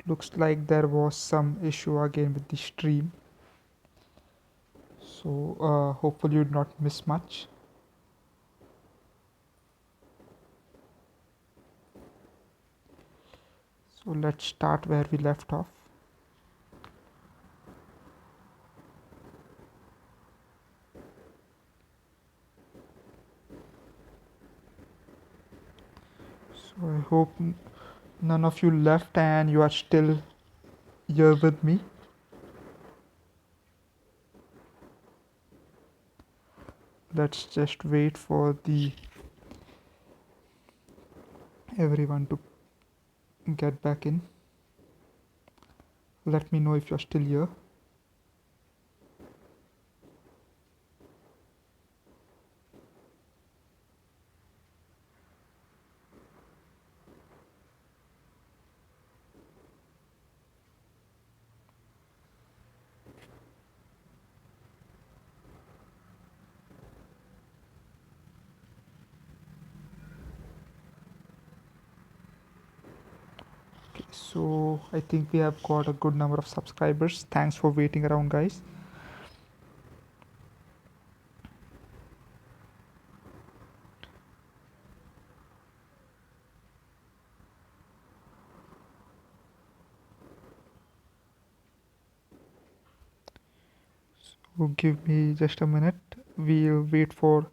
Looks like there was some issue again with the stream. So hopefully you'd not miss much. So let's start where we left off. So I hope none of you left and you are still here with me. Let's just wait for the everyone to get back in. Let me know if you're still here. Okay, so I think we have got a good number of subscribers. Thanks for waiting around, guys. So give me just a minute. We'll wait for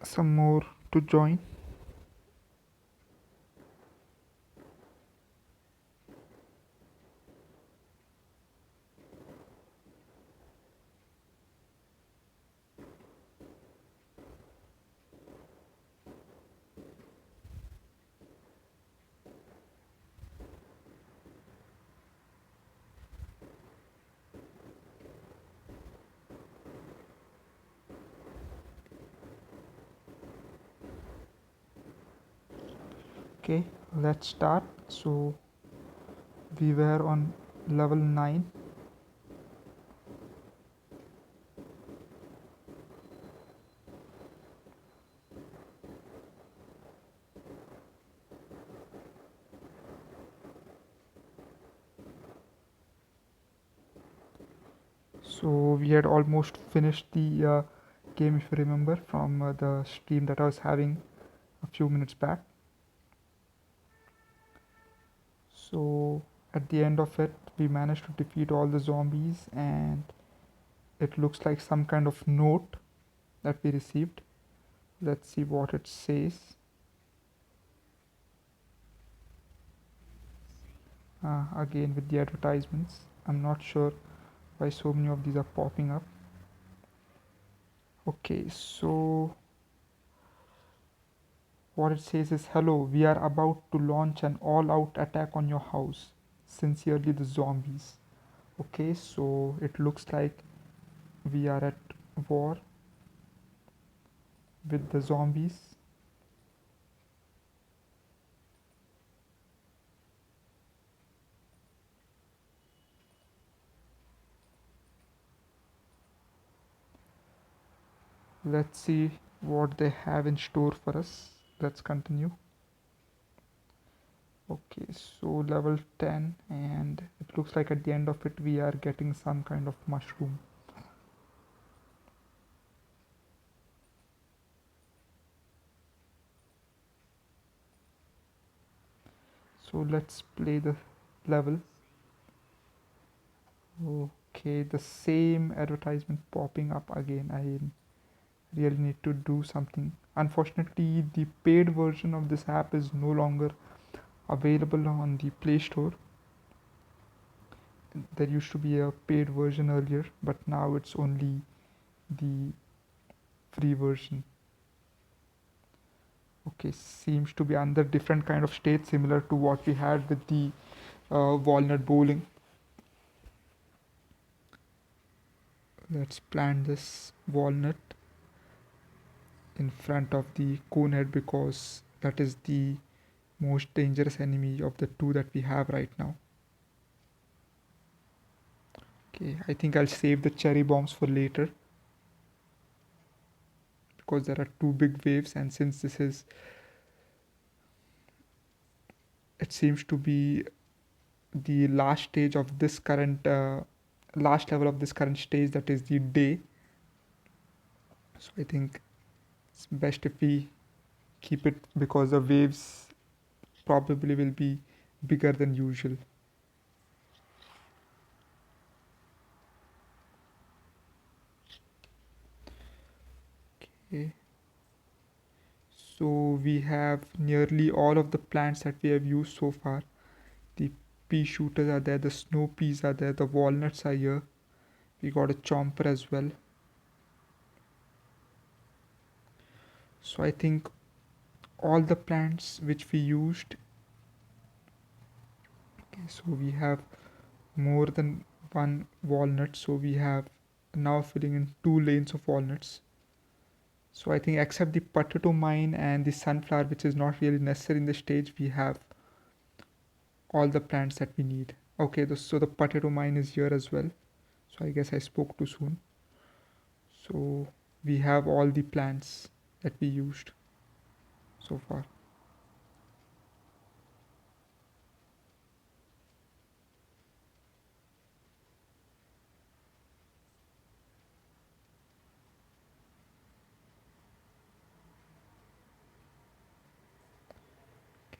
some more to join. Okay, let's start. So we were on level 9. So we had almost finished the game, if you remember, from the stream that I was having a few minutes back. So at the end of it, we managed to defeat all the zombies, and it looks like some kind of note that we received. Let's see what it says. Again with the advertisements. I'm not sure why so many of these are popping up. Okay, so what it says is, hello, we are about to launch an all-out attack on your house. Sincerely, the zombies. Okay, so it looks like we are at war with the zombies. Let's see what they have in store for us. Let's continue. Okay, so level 10, and it looks like at the end of it we are getting some kind of mushroom. So let's play the level. Okay, the same advertisement popping up again. I really need to do something. Unfortunately, the paid version of this app is no longer available on the Play Store. There used to be a paid version earlier, but now it's only the free version. Okay, seems to be under different kind of state, similar to what we had with the walnut bowling. Let's plant this walnut in front of the conehead because that is the most dangerous enemy of the two that we have right now. Okay, I think I'll save the cherry bombs for later because there are two big waves, and since this is it seems to be the last stage of this current last level of this current stage, that is the day. So I think it's best if we keep it, because the waves probably will be bigger than usual. Okay. So we have nearly all of the plants that we have used so far. The pea shooters are there, the snow peas are there, the walnuts are here. We got a chomper as well. So I think all the plants which we used. Okay, so we have more than one walnut, so we have now filling in 2 lanes of walnuts. So I think except the potato mine and the sunflower, which is not really necessary in the stage, we have all the plants that we need. Okay, so the potato mine is here as well. So I guess I spoke too soon. So we have all the plants that we used so far.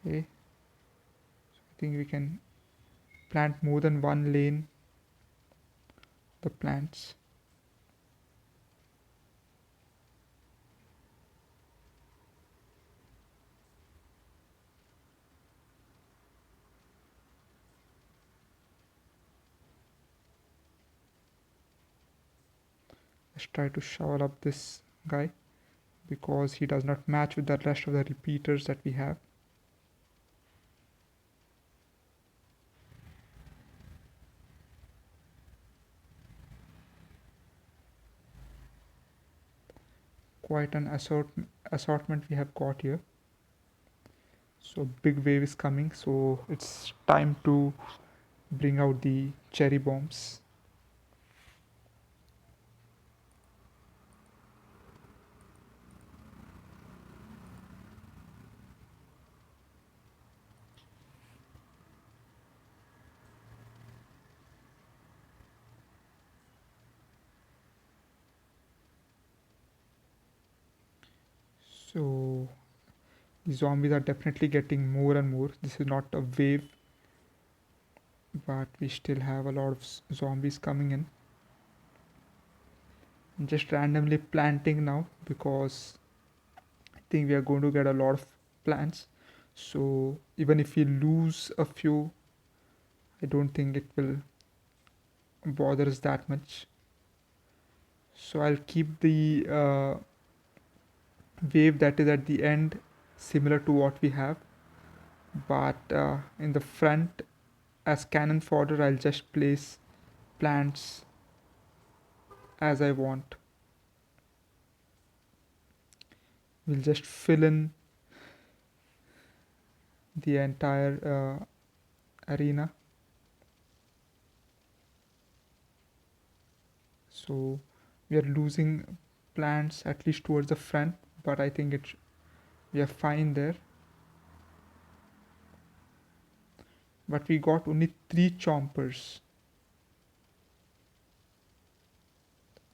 Okay, I think we can plant more than 1 lane the plants. Let's try to shower up this guy because he does not match with the rest of the repeaters that we have. Quite an assortment we have got here. So big wave is coming, so it's time to bring out the cherry bombs. So the zombies are definitely getting more and more. This is not a wave, but we still have a lot of zombies coming in. I'm just randomly planting now because I think we are going to get a lot of plants. So even if we lose a few, I don't think it will bother us that much. So I'll keep the wave that is at the end similar to what we have, but in the front as cannon fodder I'll just place plants as I want. We'll just fill in the entire arena. So we are losing plants at least towards the front, but I think we are fine there. But we got only 3 chompers,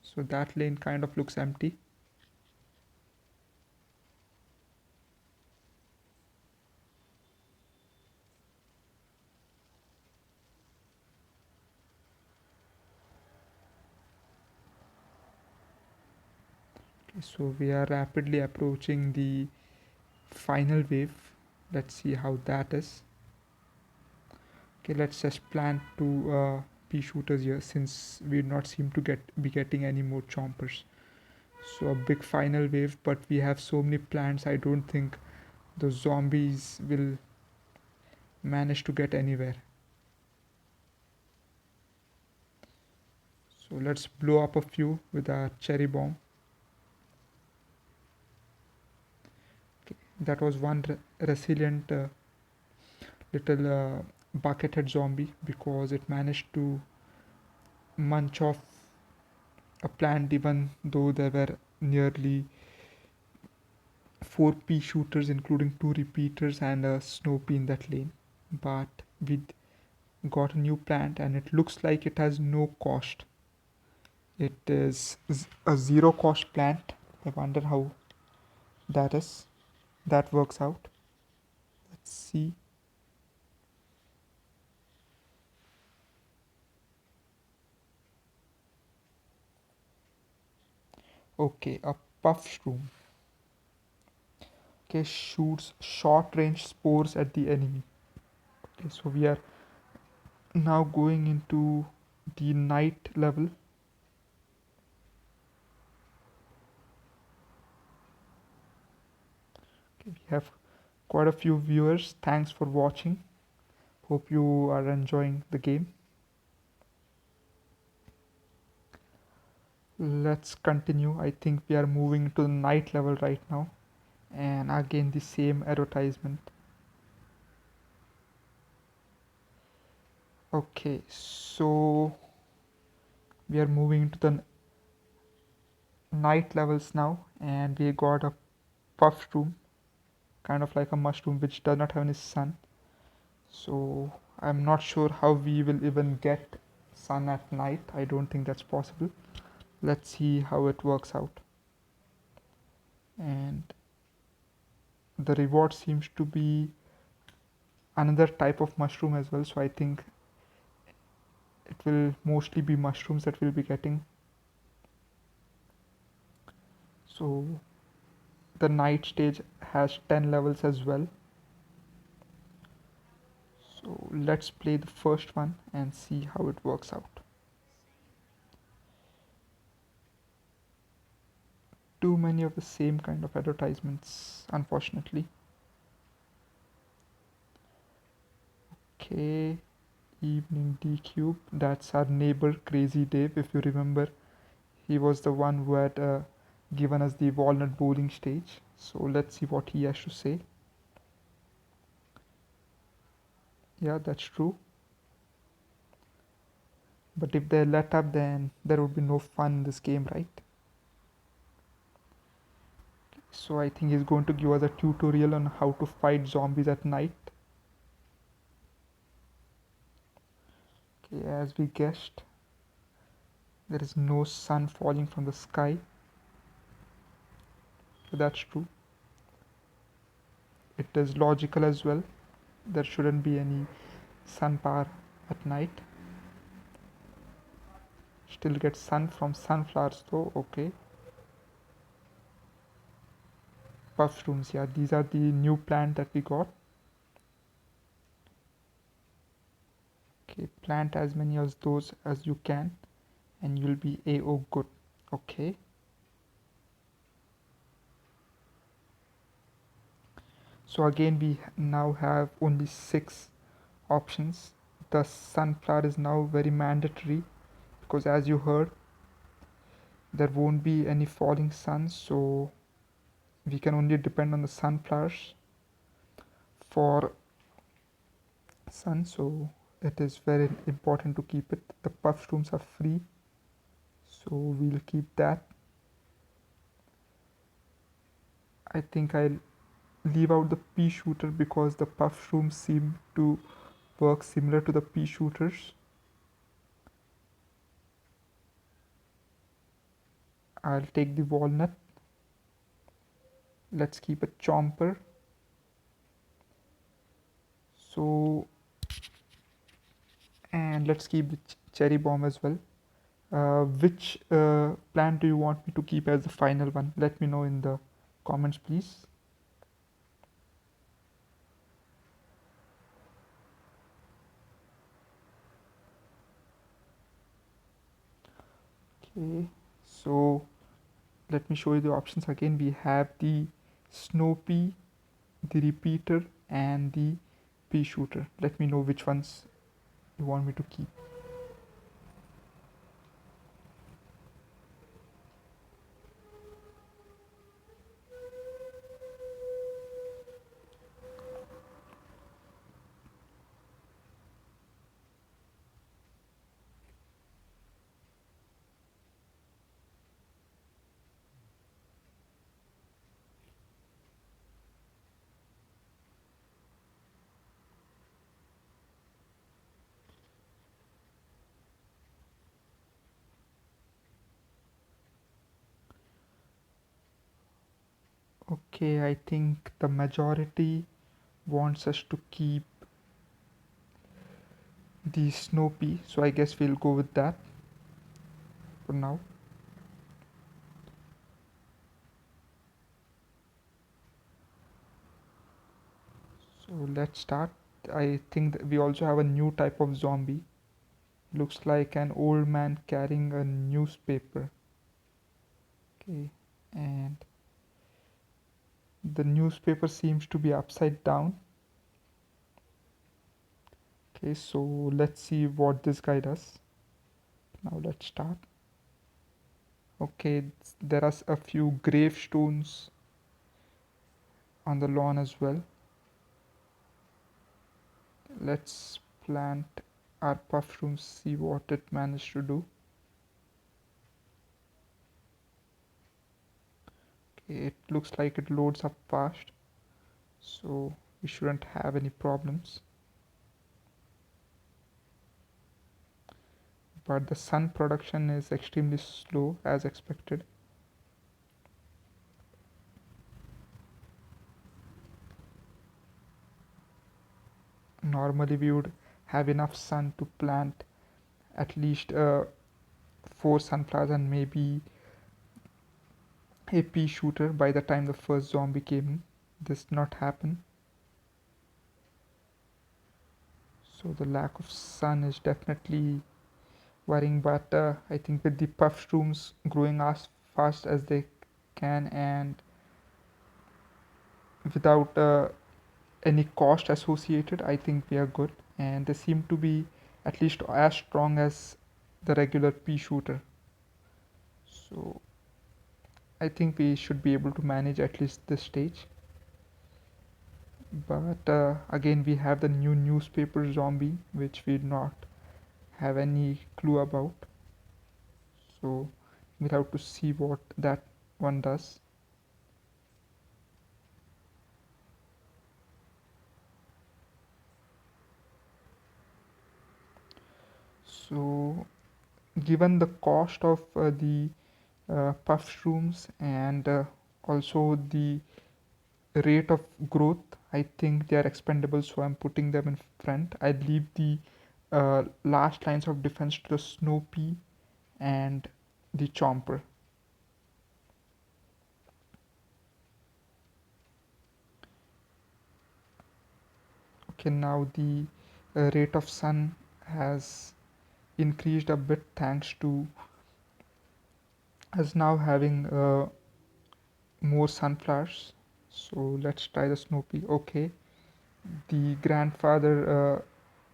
so that lane kind of looks empty. Okay, so we are rapidly approaching the final wave. Let's see how that is. Okay, let's just plan to pea shooters here since we do not seem to be getting any more chompers. So a big final wave, but we have so many plants, I don't think the zombies will manage to get anywhere. So let's blow up a few with a cherry bomb. Okay, that was one resilient little buckethead zombie because it managed to munch off a plant even though there were nearly 4 pea shooters including 2 repeaters and a snow pea in that lane. but we got a new plant and it looks like it has no cost. It is a zero cost plant. I wonder how that is. That works out. Let's see. Okay, a puff shroom. Okay, shoots short range spores at the enemy. Okay, so we are now going into the night level. Okay, we have quite a few viewers. Thanks for watching. Hope you are enjoying the game. Let's continue. I think we are moving to the night level right now. And again, the same advertisement. Okay, so we are moving to the night levels now, and we got a puff room, kind of like a mushroom which does not have any sun. So I'm not sure how we will even get sun at night. I don't think that's possible. Let's see how it works out. And the reward seems to be another type of mushroom as well, so I think it will mostly be mushrooms that we'll be getting. So the night stage has 10 levels as well. So let's play the first one and see how it works out. Too many of the same kind of advertisements, unfortunately. Okay, evening D cube. That's our neighbor Crazy Dave. If you remember, he was the one who had given us the walnut bowling stage. So let's see what he has to say. Yeah, that's true. But if they're let up, then there would be no fun in this game, right? So I think he's going to give us a tutorial on how to fight zombies at night. Okay, as we guessed, there is no sun falling from the sky. So that's true. It is logical as well. There shouldn't be any sun power at night. Still get sun from sunflowers though. Okay. Mushrooms, yeah, these are the new plant that we got. Okay, plant as many as those as you can and you'll be a-o good. Okay. So again we now have only 6 options. The sunflower is now very mandatory because as you heard there won't be any falling sun, so we can only depend on the sunflowers for sun, so it is very important to keep it. The puff rooms are free, so we'll keep that. I think I'll leave out the pea shooter because the puff rooms seem to work similar to the pea shooters. I'll take the walnut. Let's keep a chomper. So, and let's keep the cherry bomb as well. Which plant do you want me to keep as the final one? Let me know in the comments, please. Okay, so let me show you the options again. We have the snow pea, the repeater, and the pea shooter. Let me know which ones you want me to keep. Okay, I think the majority wants us to keep the snow pea, so I guess we'll go with that for now. So let's start. I think that we also have a new type of zombie. Looks like an old man carrying a newspaper. Okay, and the newspaper seems to be upside down. Okay, so let's see what this guy does. Now let's start. Okay, there are a few gravestones on the lawn as well. Let's plant our puff room, see what it managed to do. Okay, it looks like it loads up fast, so we shouldn't have any problems. But the sun production is extremely slow as expected. Normally we would have enough sun to plant at least 4 sunflowers and maybe a pea shooter by the time the first zombie came in. This did not happen. So the lack of sun is definitely worrying, but I think with the puff shrooms growing as fast as they can and without any cost associated, I think we are good. And they seem to be at least as strong as the regular pea shooter. So I think we should be able to manage at least this stage. But again, we have the new newspaper zombie, which we do not have any clue about. So we'll have to see what that one does. So given the cost of the puff shrooms and also the rate of growth, I think they are expendable, so I'm putting them in front. I leave the last lines of defense to the snow pea and the chomper. Okay, now the rate of sun has increased a bit thanks to us now having more sunflowers. So let's try the snow pea. Okay, the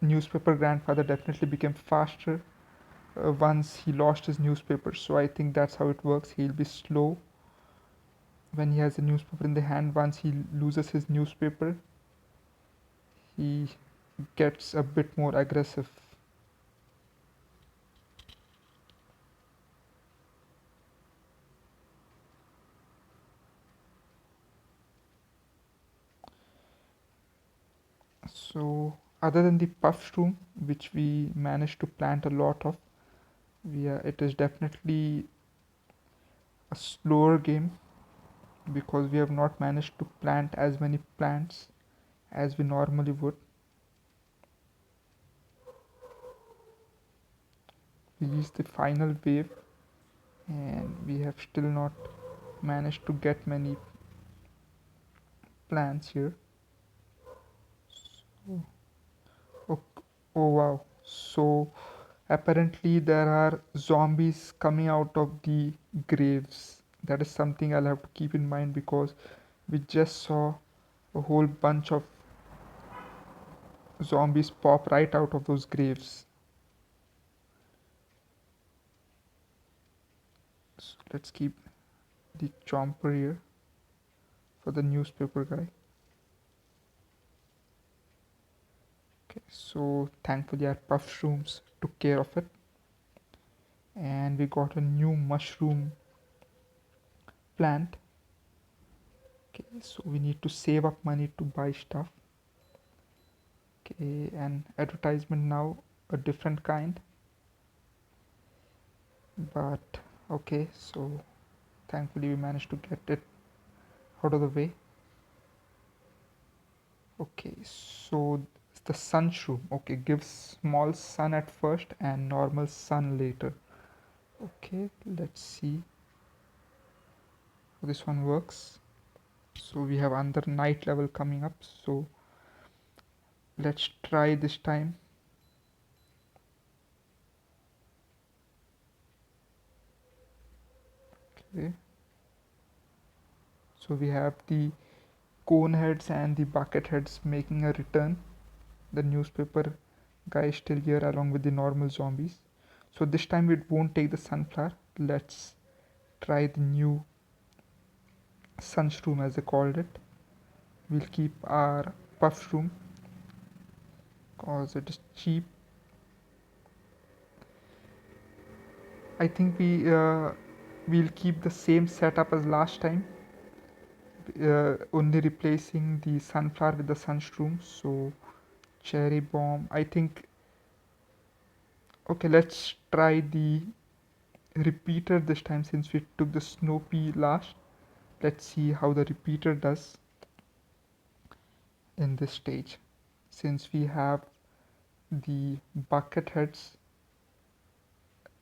newspaper grandfather definitely became faster once he lost his newspaper. So I think that's how it works. He'll be slow when he has a newspaper in the hand. Once he loses his newspaper, he gets a bit more aggressive. So other than the puff shroom, which we managed to plant a lot of, it is definitely a slower game because we have not managed to plant as many plants as we normally would. We reached the final wave and we have still not managed to get many plants here. So, oh, oh wow. So apparently there are zombies coming out of the graves. That is something I'll have to keep in mind because we just saw a whole bunch of zombies pop right out of those graves. So let's keep the chomper here for the newspaper guy. Okay, so thankfully our puff shrooms took care of it, and we got a new mushroom plant. Okay, so we need to save up money to buy stuff. Okay, and advertisement now a different kind, but okay, so thankfully we managed to get it out of the way. Okay, so the sun shroom. Okay, gives small sun at first and normal sun later. Okay, let's see how this one works. So we have another night level coming up. So let's try this time. Okay, so we have the cone heads and the bucket heads making a return. The newspaper guy is still here along with the normal zombies. So this time it won't take the sunflower. Let's try the new sunshroom as they called it. We'll keep our puff room because it is cheap. I think we'll keep the same setup as last time, only replacing the sunflower with the sunshroom. So cherry bomb. I think okay. Let's try the repeater this time since we took the snow pea last. Let's see how the repeater does in this stage. Since we have the bucket heads,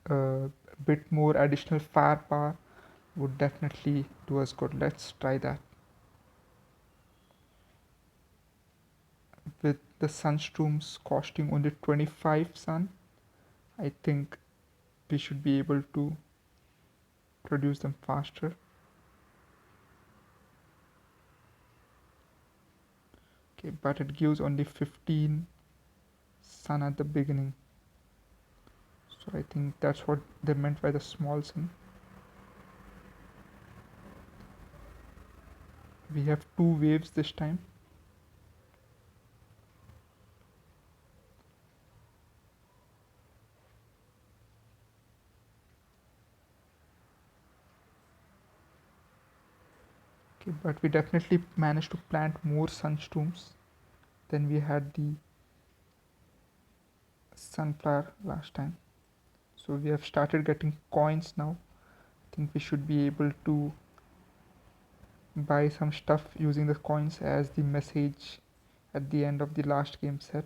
a bit more additional firepower would definitely do us good. Let's try that. With the sunstorms costing only 25 sun, I think we should be able to produce them faster. Okay, but it gives only 15 sun at the beginning. So I think that's what they meant by the small sun. We have two waves this time. Okay, but we definitely managed to plant more sunstorms than we had the sunflower last time. So we have started getting coins now. I think we should be able to buy some stuff using the coins as the message at the end of the last game said.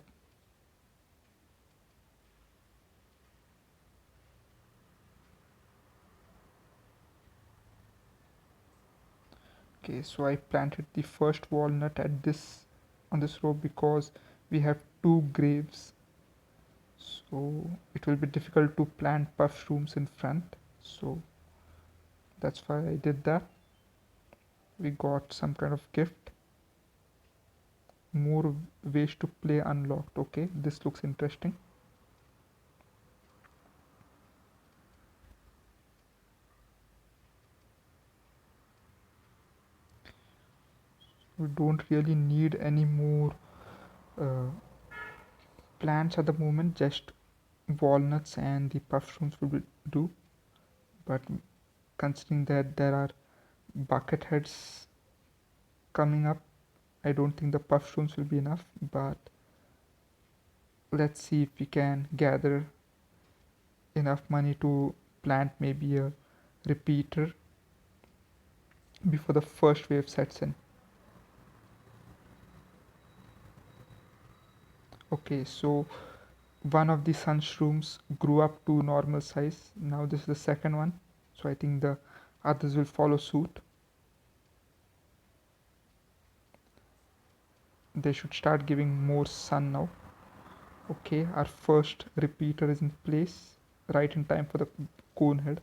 Okay, so I planted the first walnut at this on this row because we have two graves, so it will be difficult to plant puff rooms in front, so that's why I did that. We got some kind of gift. More ways to play unlocked. Okay, this looks interesting. We don't really need any more uh, plants at the moment, just walnuts and the mushrooms will do. But considering that there are bucket heads coming up, I don't think the mushrooms will be enough. But let's see if we can gather enough money to plant maybe a repeater before the first wave sets in. Okay, so one of the sunshrooms grew up to normal size. Now this is the second one, so I think the others will follow suit. They should start giving more sun now. Okay, our first repeater is in place right in time for the cone head.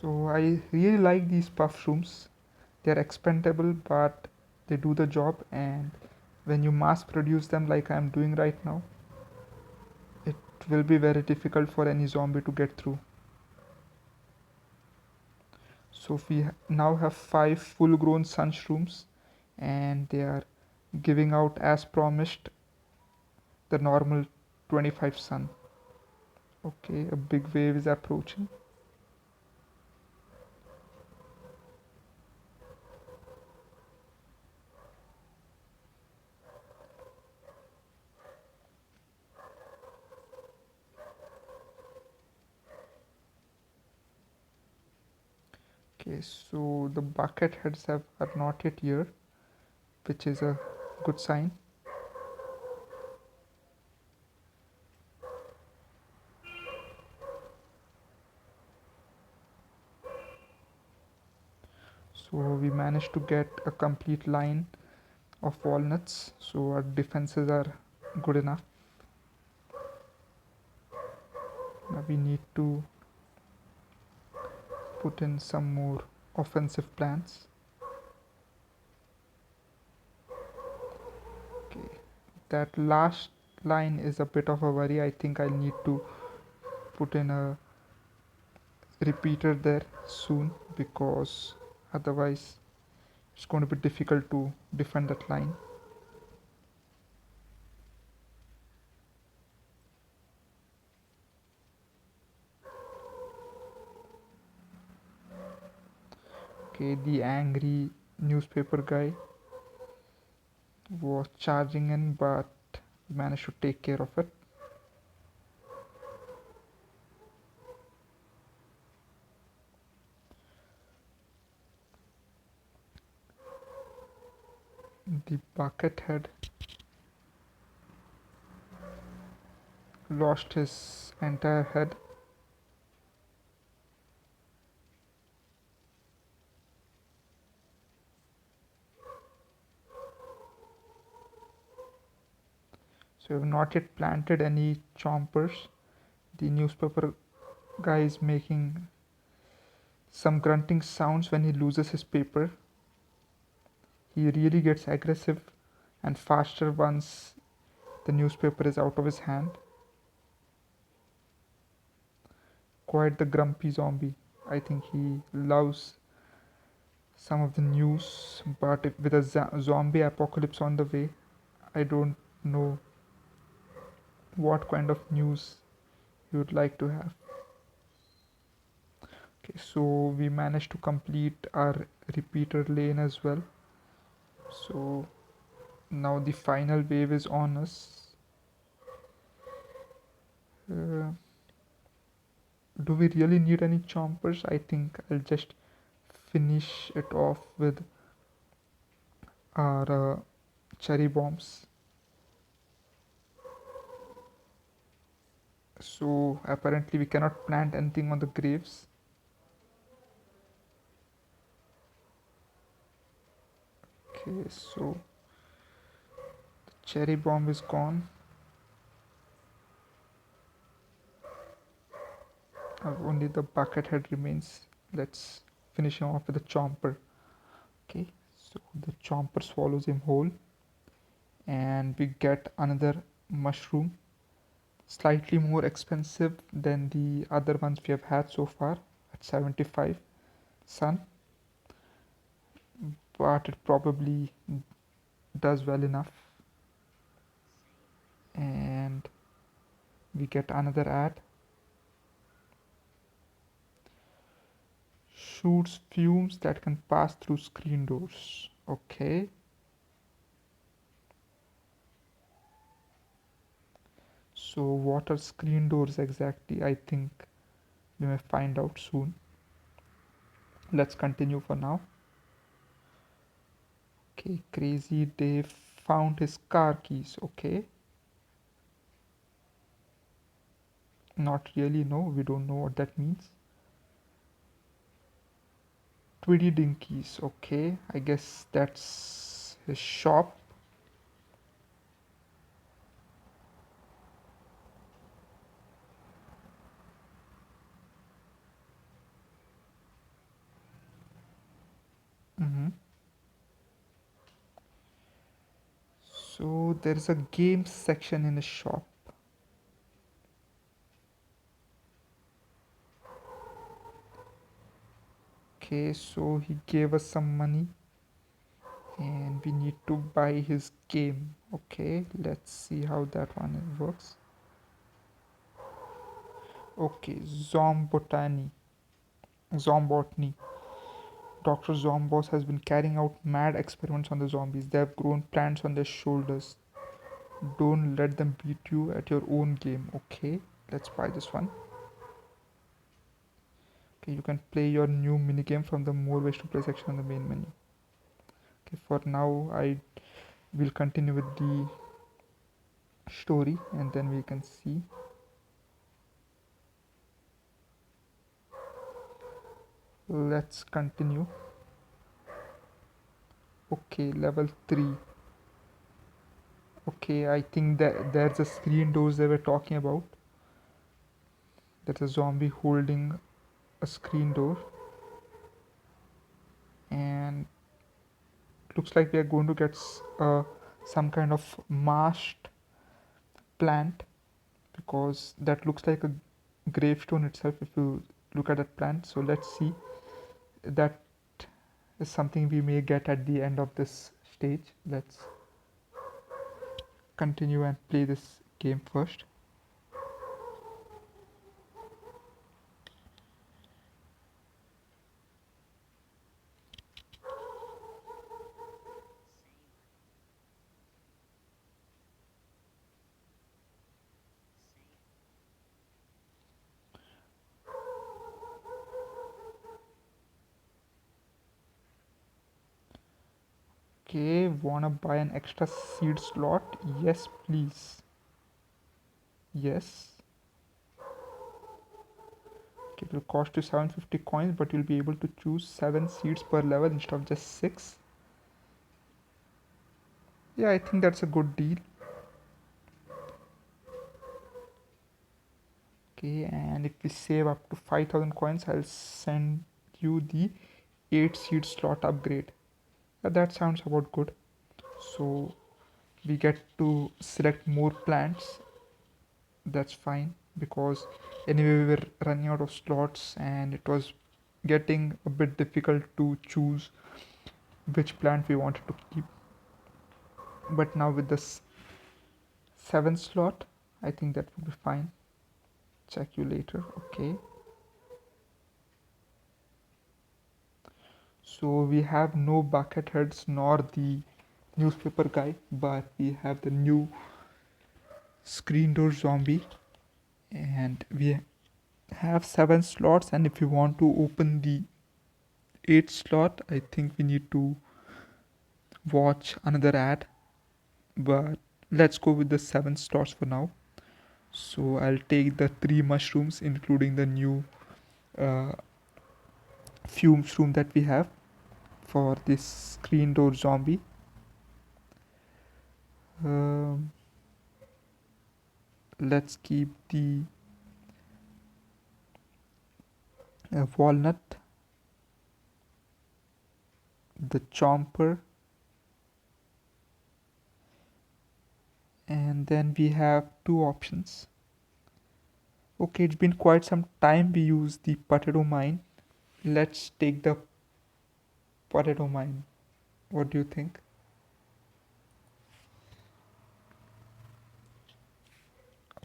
So I really like these puff rooms. They're expendable but they do the job, and when you mass produce them like I'm doing right now, it will be very difficult for any zombie to get through. So we now have 5 full grown sunshrooms and they are giving out as promised the normal 25 sun. Okay, a big wave is approaching. Okay, so the bucket heads are not yet here, which is a good sign. So we managed to get a complete line of walnuts, so our defenses are good enough. Now we need to put in some more offensive plans. Okay, that last line is a bit of a worry. I think I'll need to put in a repeater there soon, because otherwise it's going to be difficult to defend that line. Okay, the angry newspaper guy was charging in, but managed to take care of it. The buckethead lost his entire head. So we have not yet planted any chompers. The newspaper guy is making some grunting sounds when he loses his paper. He really gets aggressive and faster once the newspaper is out of his hand. Quite the grumpy zombie. I think he loves some of the news, but if with a zombie apocalypse on the way, I don't know what kind of news you would like to have. Okay, so we managed to complete our repeater lane as well. So now the final wave is on us. Uh, do we really need any chompers? I think I'll just finish it off with our cherry bombs. So apparently we cannot plant anything on the graves. Okay, so the cherry bomb is gone. Only the bucket head remains. Let's finish him off with a chomper. Okay, so the chomper swallows him whole, and we get another mushroom, slightly more expensive than the other ones we have had so far at 75 sun, but it probably does well enough. And we get another ad. Shoots fumes that can pass through screen doors. Okay, so what are screen doors exactly? I think we may find out soon. Let's continue for now. Okay, Crazy Dave found his car keys. Okay, not really, no, we don't know what that means. Tweedy Dinkies. Okay, I guess that's his shop. hmm So there's a games section in his shop. Okay, so he gave us some money and we need to buy his game. Okay, let's see how that one works. Okay, Zombotany. Dr. Zombos has been carrying out mad experiments on the zombies. They have grown plants on their shoulders. Don't let them beat you at your own game. Okay, let's buy this one. Okay, you can play your new minigame from the more ways to play section on the main menu. Okay, for now I will continue with the story and then we can see. Let's continue. Okay, level 3. Okay, I think that there's a screen doors they were talking about. There's a zombie holding a screen door, and looks like we are going to get some kind of mashed plant, because that looks like a gravestone itself if you look at that plant. So let's see, that is something we may get at the end of this stage. Let's continue and play this game first. Okay, wanna buy an extra seed slot? Yes, please. Yes. Okay, it will cost you 750 coins, but you'll be able to choose 7 seeds per level instead of just 6. Yeah, I think that's a good deal. Okay, and if we save up to 5000 coins, I'll send you the 8 seed slot upgrade. That sounds about good. So we get to select more plants. That's fine, because anyway we were running out of slots and it was getting a bit difficult to choose which plant we wanted to keep. But now with this 7th slot, I think that would be fine. Check you later. Okay, so we have no bucket heads nor the newspaper guy, but we have the new screen door zombie, and we have 7 slots, and if you want to open the 8th slot, I think we need to watch another ad, but let's go with the 7 slots for now. So I'll take the 3 mushrooms, including the new uh, fumes room that we have for this screen door zombie. Um, let's keep the walnut, the chomper, and then we have 2 options. Okay, it's been quite some time we use the potato mine. Let's take the potato mine. What do you think?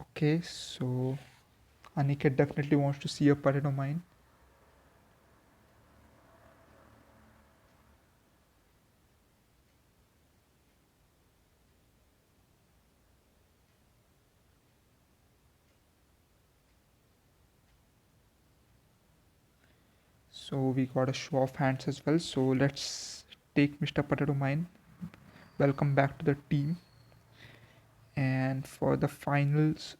Okay, so Aniket definitely wants to see a potato mine. So we got a show of hands as well. So let's take Mr. Potato Mine. Welcome back to the team. And for the finals,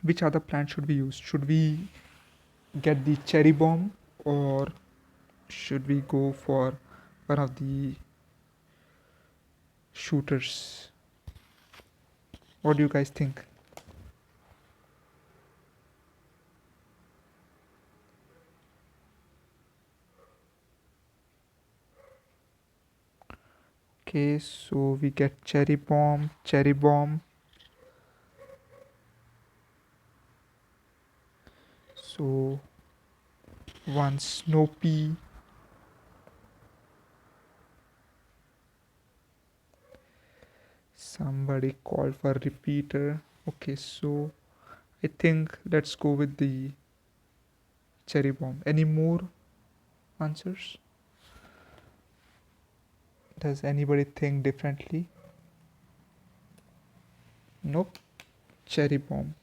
which other plant should we use? Should we get the cherry bomb, or should we go for one of the shooters? What do you guys think? Okay, so we get cherry bomb, cherry bomb. So one snow pea. Somebody called for repeater. Okay, so I think let's go with the cherry bomb. Any more answers? Does anybody think differently? Nope. Cherry bomb.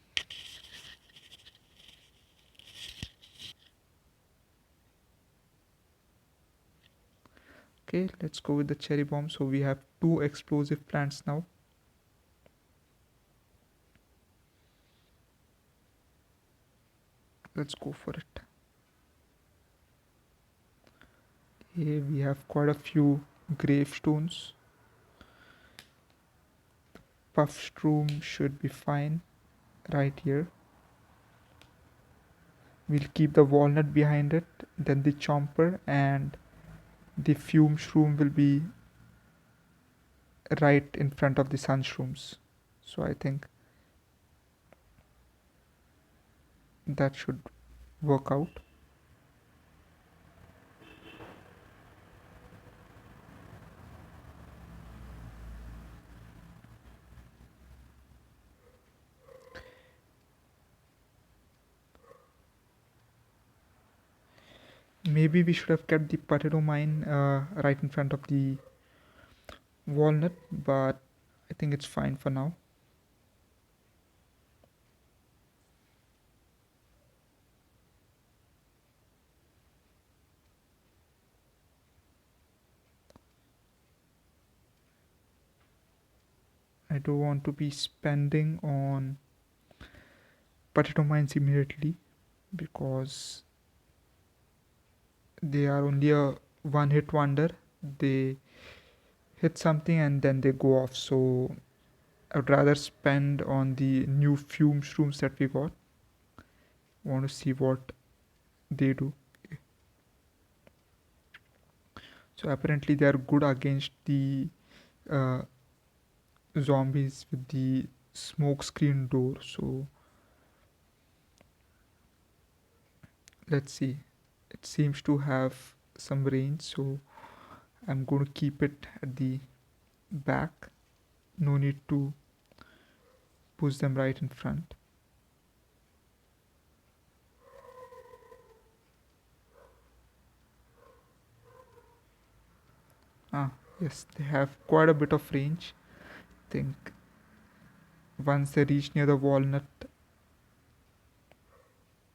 Okay, let's go with the cherry bomb. So we have two explosive plants now. Let's go for it. Here we have quite a few gravestones. Puffstrom should be fine right here. We'll keep the walnut behind it, then the chomper, and the fume shroom will be right in front of the sun shrooms. So I think that should work out. Maybe we should have kept the potato mine right in front of the walnut, but I think it's fine for now. I don't want to be spending on potato mines immediately because they are only a one hit wonder. They hit something and then they go off. So I would rather spend on the new fume shrooms that we got. Want to see what they do. So apparently they are good against the uh, zombies with the smoke screen door. So let's see. It seems to have some range, so I'm going to keep it at the back. No need to push them right in front. Ah, yes, they have quite a bit of range. I think once they reach near the walnut,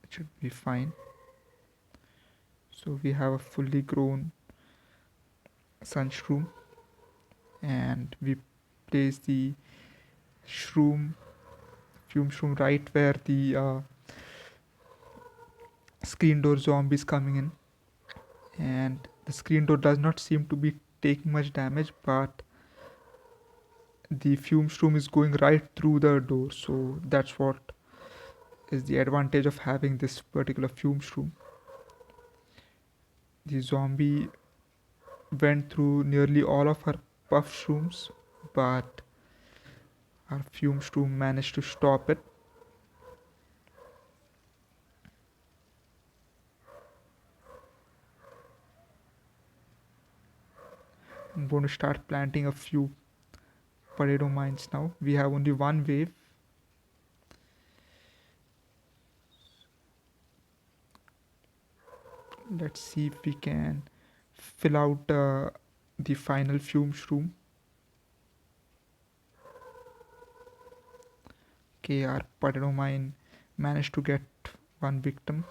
it should be fine. So we have a fully grown sun shroom, and we place the shroom, fume shroom, right where the screen door zombie is coming in. And the screen door does not seem to be taking much damage, but the fume shroom is going right through the door, so that's what is the advantage of having this particular fume shroom. The zombie went through nearly all of her puff shrooms, but our fume shroom managed to stop it. I'm going to start planting a few potato mines now. We have only one wave. Let's see if we can fill out the final fume shroom. Okay, our potato mine managed to get one victim.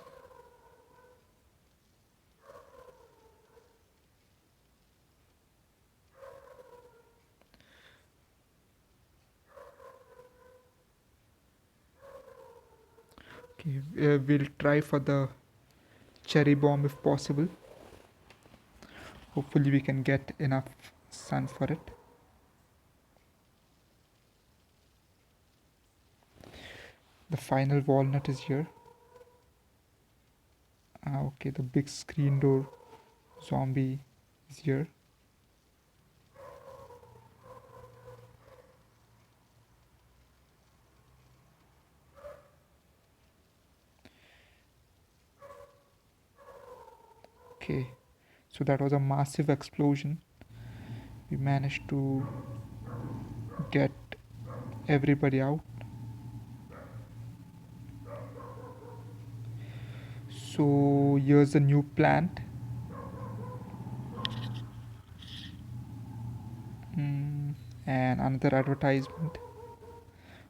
Okay, we'll try for the cherry bomb if possible. Hopefully we can get enough sun for it. The final walnut is here. Okay, the big screen door zombie is here. Okay, so that was a massive explosion. We managed to get everybody out. So here's a new plant. And another advertisement.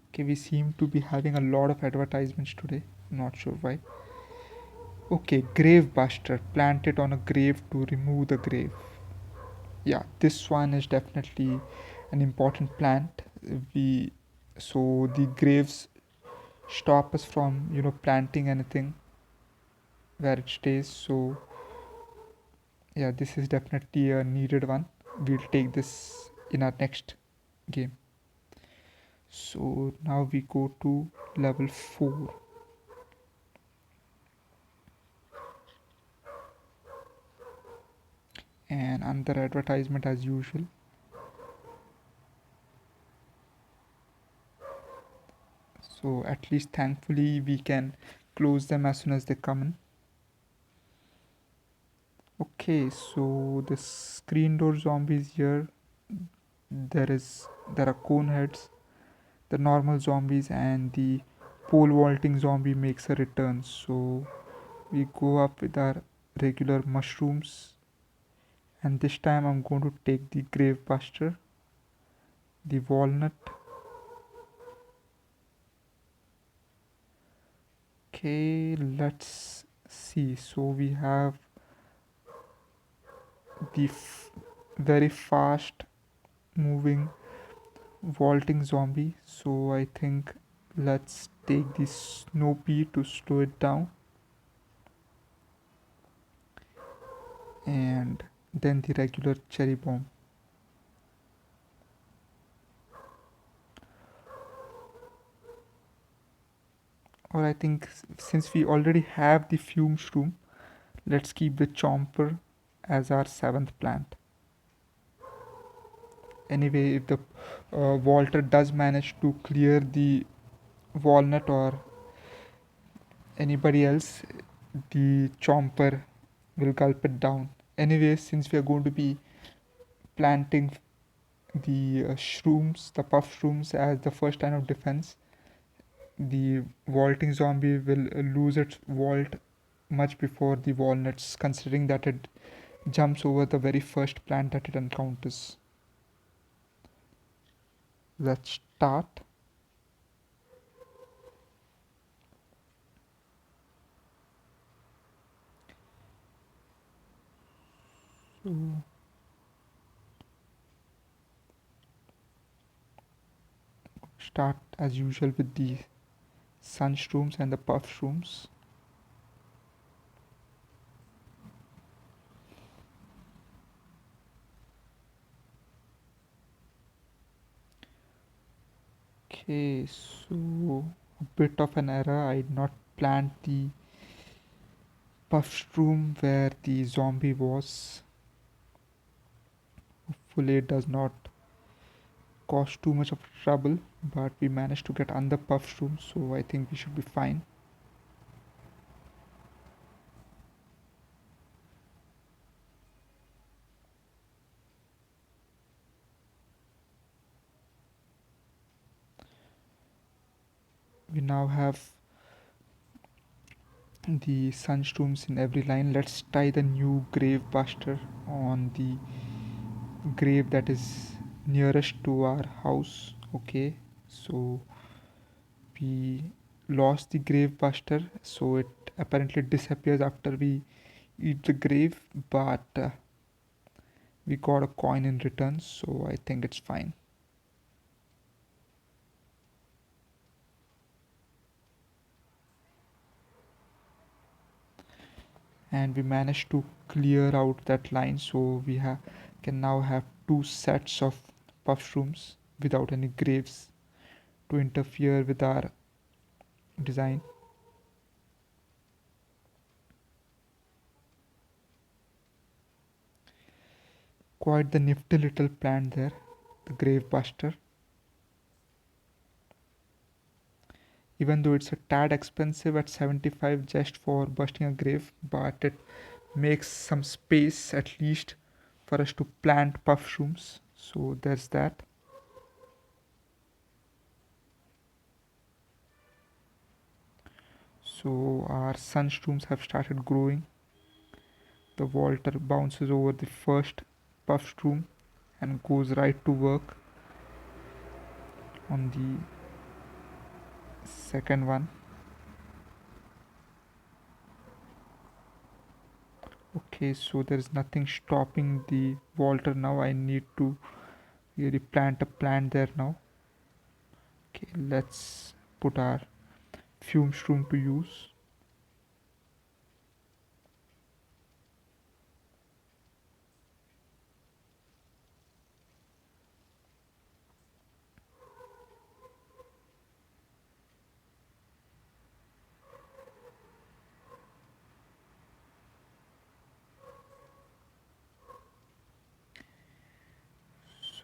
Okay, we seem to be having a lot of advertisements today. Not sure why. Okay, grave buster. Plant it on a grave to remove the grave. Yeah, this one is definitely an important plant. We so the graves stop us from planting anything where it stays. So yeah, this is definitely a needed one. We'll take this in our next game. So now we go to level 4, and another advertisement as usual. So at least thankfully we can close them as soon as they come in. Okay, so the screen door zombies here, there are cone heads, the normal zombies, and the pole vaulting zombie makes a return. So we go up with our regular mushrooms, and this time I'm going to take the grave buster, the walnut. Okay, let's see. So we have the very fast moving vaulting zombie. So I think let's take the snow pea to slow it down, and then the regular cherry bomb. Or I think since we already have the fume shroom, let's keep the chomper as our seventh plant. Anyway, if the Walter does manage to clear the walnut or anybody else, the chomper will gulp it down. Anyway, since we are going to be planting the shrooms, the puff shrooms, as the first line of defense, the vaulting zombie will lose its vault much before the walnuts, considering that it jumps over the very first plant that it encounters. Let's start. So start as usual with the sun shrooms and the puff shrooms. Okay, so a bit of an error. I did not plant the puff shroom where the zombie was. Hopefully, it does not cause too much of trouble, but we managed to get under puff shroom, so I think we should be fine. We now have the sunstorms in every line. Let's tie the new grave buster on the grave that is nearest to our house. Okay, so we lost the grave buster, so it apparently disappears after we eat the grave, but we got a coin in return, so I think it's fine. And we managed to clear out that line, so we can now have two sets of puff rooms without any graves to interfere with our design. Quite the nifty little plant there, the grave buster. Even though it's a tad expensive at 75 just for busting a grave, but it makes some space at least for us to plant puff shrooms. So there's that. So our sunstorms have started growing. The Walter bounces over the first puff shroom and goes right to work on the second one. Okay, Okay, so there is nothing stopping the Walter now. I need to really plant a plant there now. Okay, let's put our fume shroom to use.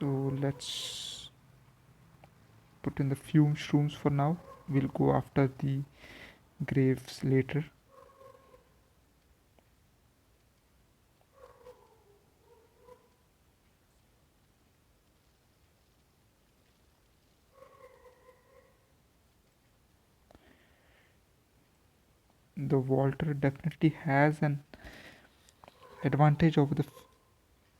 So let's put in the fume shrooms for now. We'll go after the graves later. The Walter definitely has an advantage over the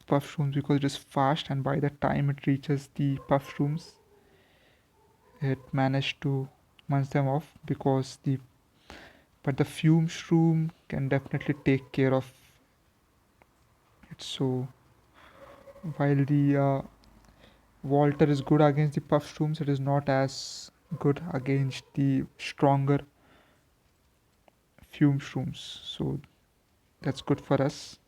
puff shrooms because it is fast, and by the time it reaches the puff shrooms, it managed to munch them off. Because the but the fume shroom can definitely take care of it. So while the Walter is good against the puff shrooms, it is not as good against the stronger fume shrooms. So that's good for us.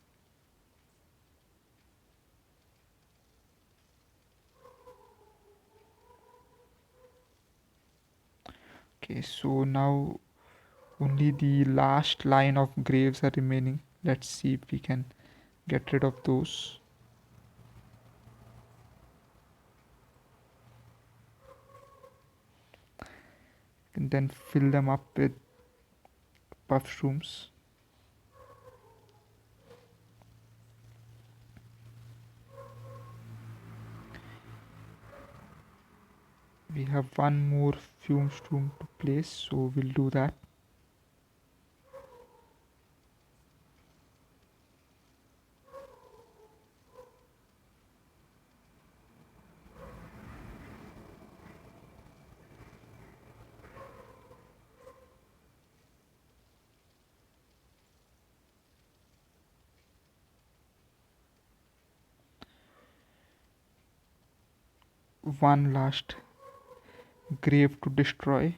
Okay, so now only the last line of graves are remaining. Let's see if we can get rid of those. And then fill them up with puff shrooms. We have one more fume shroom to place, so we'll do that. One last grave to destroy,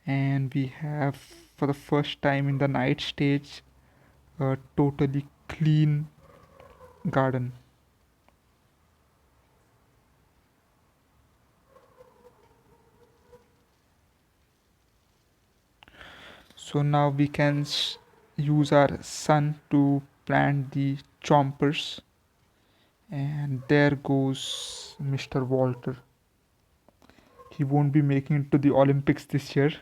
and we have, for the first time in the night stage, a totally clean garden. So now we can use our sun to plant the chompers, and there goes Mr. Walter. He won't be making it to the Olympics this year.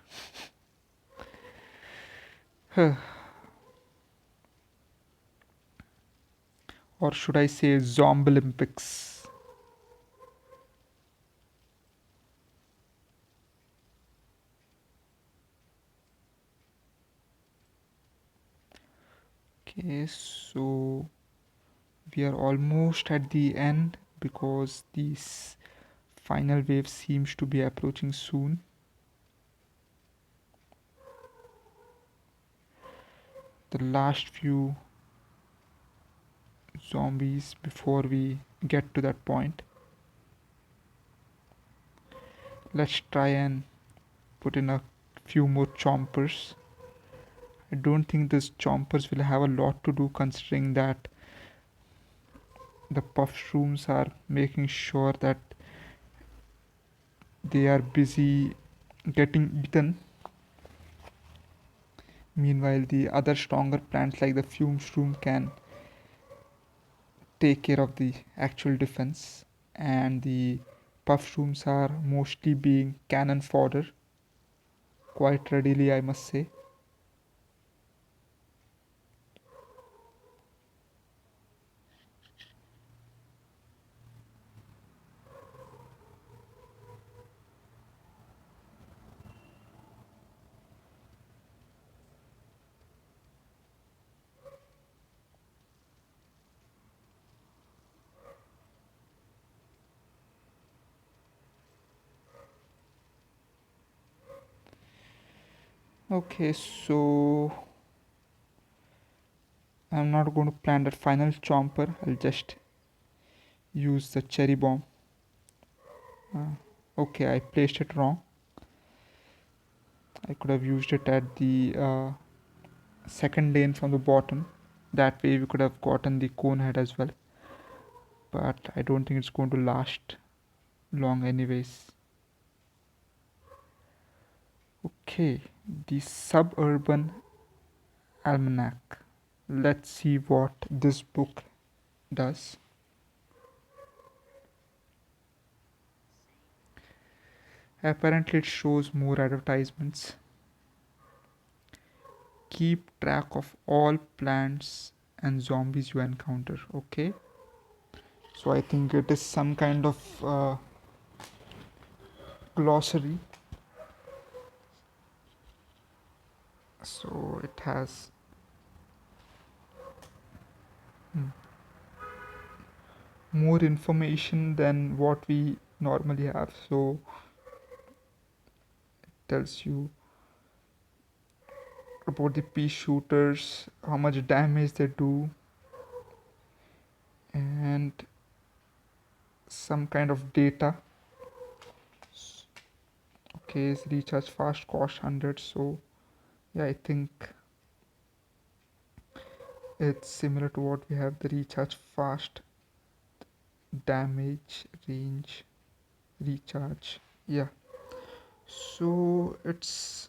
Or should I say Zombie Olympics? Okay, so we are almost at the end because this final wave seems to be approaching soon. The last few zombies before we get to that point. Let's try and put in a few more chompers. I don't think these chompers will have a lot to do, considering that the puff shrooms are making sure that they are busy getting eaten. Meanwhile, the other stronger plants like the fume shroom can take care of the actual defense, and the puff shrooms are mostly being cannon fodder quite readily, I must say. Okay, so I'm not going to plant that final chomper. I'll just use the cherry bomb. Uh, okay, I placed it wrong. I could have used it at the second lane from the bottom. That way we could have gotten the cone head as well. But I don't think it's going to last long anyways. Okay, the Suburban Almanac. Let's see what this book does. Apparently, it shows more advertisements. Keep track of all plants and zombies you encounter. Okay, so I think it is some kind of glossary. So it has more information than what we normally have. So it tells you about the pea shooters, how much damage they do, and some kind of data. Okay, it's recharge fast, cost 100. So yeah, I think it's similar to what we have, the recharge fast, damage, range, recharge. Yeah, so it's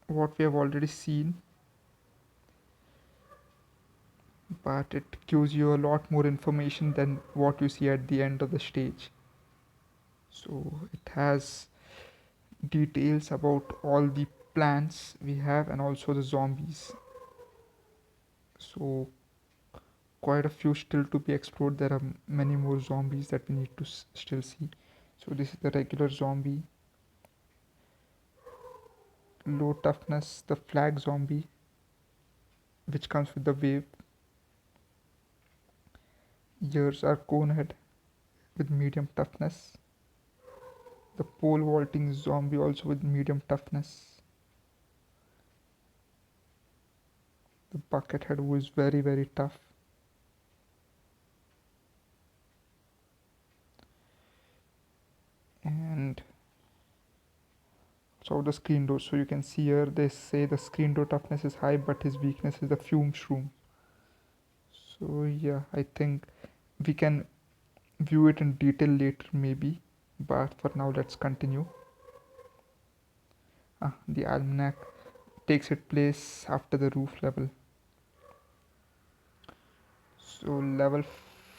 what we have already seen, but it gives you a lot more information than what you see at the end of the stage. So it has details about all the plants we have and also the zombies. So quite a few still to be explored. There are many more zombies that we need to still see. So this is the regular zombie. Low toughness, the flag zombie, which comes with the wave. Yours are conehead with medium toughness. The pole vaulting zombie also with medium toughness. The buckethead who is very tough. And so the screen door. So you can see here they say the screen door toughness is high, but his weakness is the fume shroom. So yeah, I think we can view it in detail later maybe, but for now let's continue. The almanac takes its place after the roof level. So level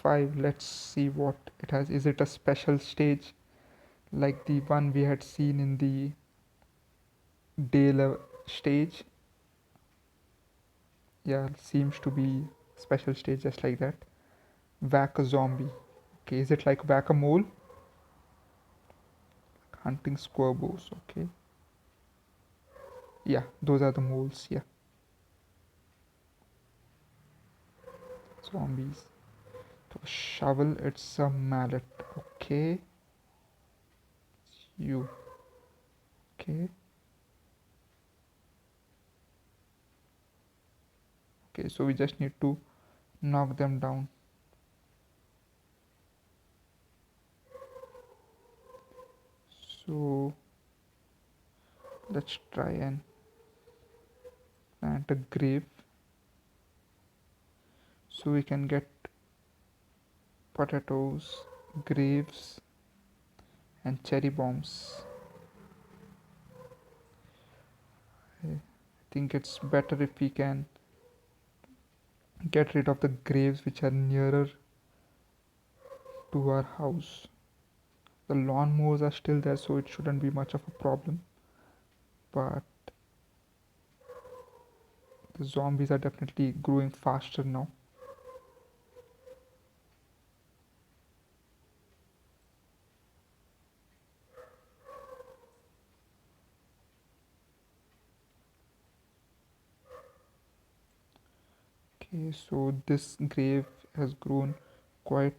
5, let's see what it has. Is it a special stage like the one we had seen in the day level stage? Yeah, seems to be special stage just like that. Whack a zombie. Okay, is it like whack a mole? Hunting squirbows. Okay, yeah, those are the moles. Yeah, zombies. So shovel, it's a mallet. Okay, you. Okay, okay, so we just need to knock them down. So let's try and plant a grave so we can get potatoes, graves, and cherry bombs. I think it's better if we can get rid of the graves which are nearer to our house. The lawnmowers are still there, so it shouldn't be much of a problem. But the zombies are definitely growing faster now. Okay, so this grave has grown quite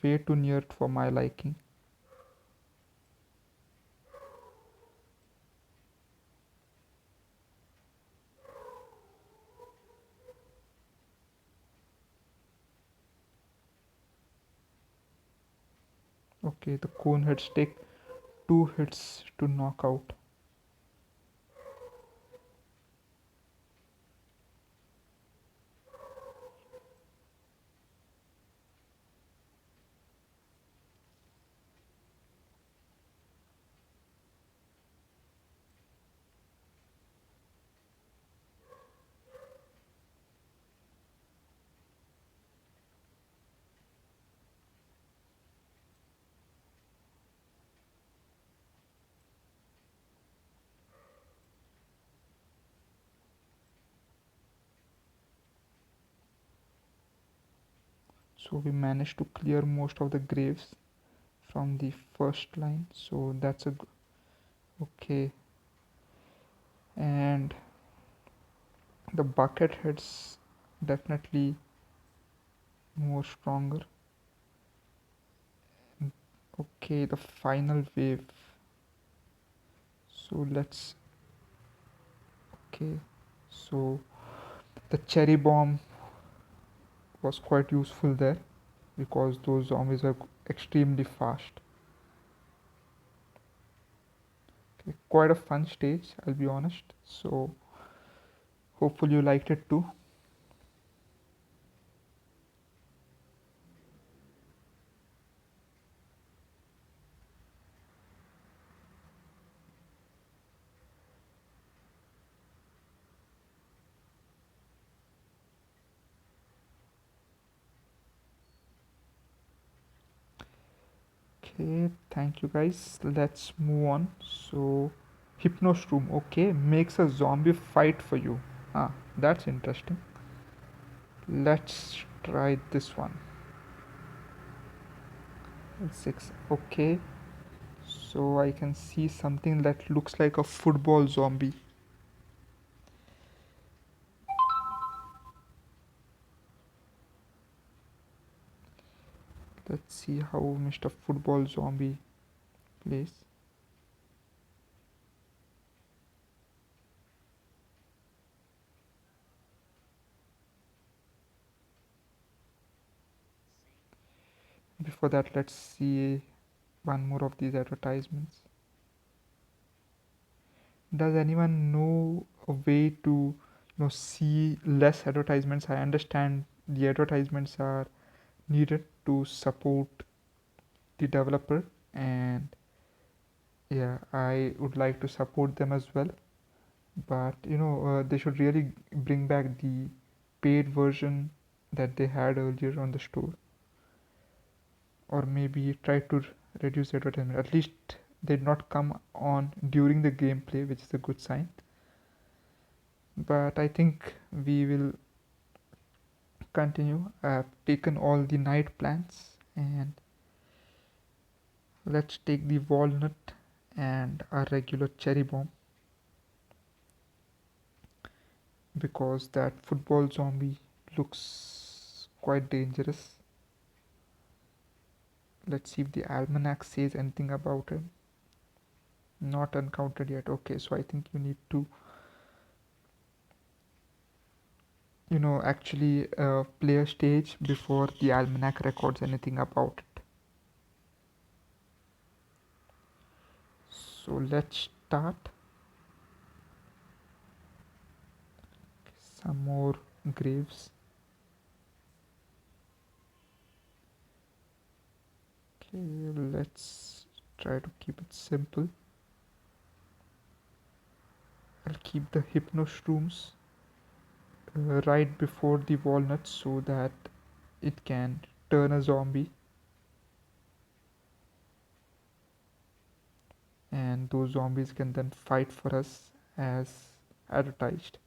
way too near for my liking. Okay, the cone heads take 2 hits to knock out. So we managed to clear most of the graves from the first line. So that's a okay. And the bucket heads definitely more stronger. Okay, the final wave. So let's okay. So the cherry bomb was quite useful there because those zombies are extremely fast. Okay, quite a fun stage, I'll be honest. So hopefully you liked it too. Okay, thank you guys. Let's move on. So Hypnostroom, okay, makes a zombie fight for you. Ah, that's interesting. Let's try this one. Six. Okay, so I can see something that looks like a football zombie. Let's see how Mr. Football Zombie plays. Before that, let's see one more of these advertisements. Does anyone know a way to see less advertisements? I understand the advertisements are needed to support the developer, and yeah, I would like to support them as well. But they should really bring back the paid version that they had earlier on the store, or maybe try to reduce advertisement. At least they did not come on during the gameplay, which is a good sign. But I think we will continue. I've taken all the night plants, and let's take the walnut and a regular cherry bomb, because that football zombie looks quite dangerous. Let's see if the almanac says anything about him. Not encountered yet. Okay, so I think you need to actually play a stage before the almanac records anything about it. So let's start. Some more graves. Okay, let's try to keep it simple. I'll keep the hypnoshrooms right before the walnuts so that it can turn a zombie, and those zombies can then fight for us as advertised.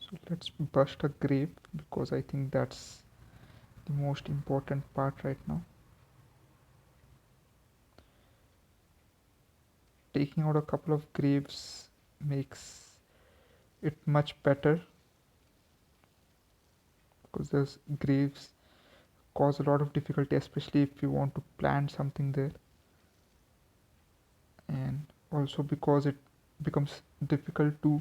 So let's bust a grave because I think that's the most important part right now. Taking out a couple of graves makes it much better because those graves cause a lot of difficulty, especially if you want to plant something there, and also because it becomes difficult to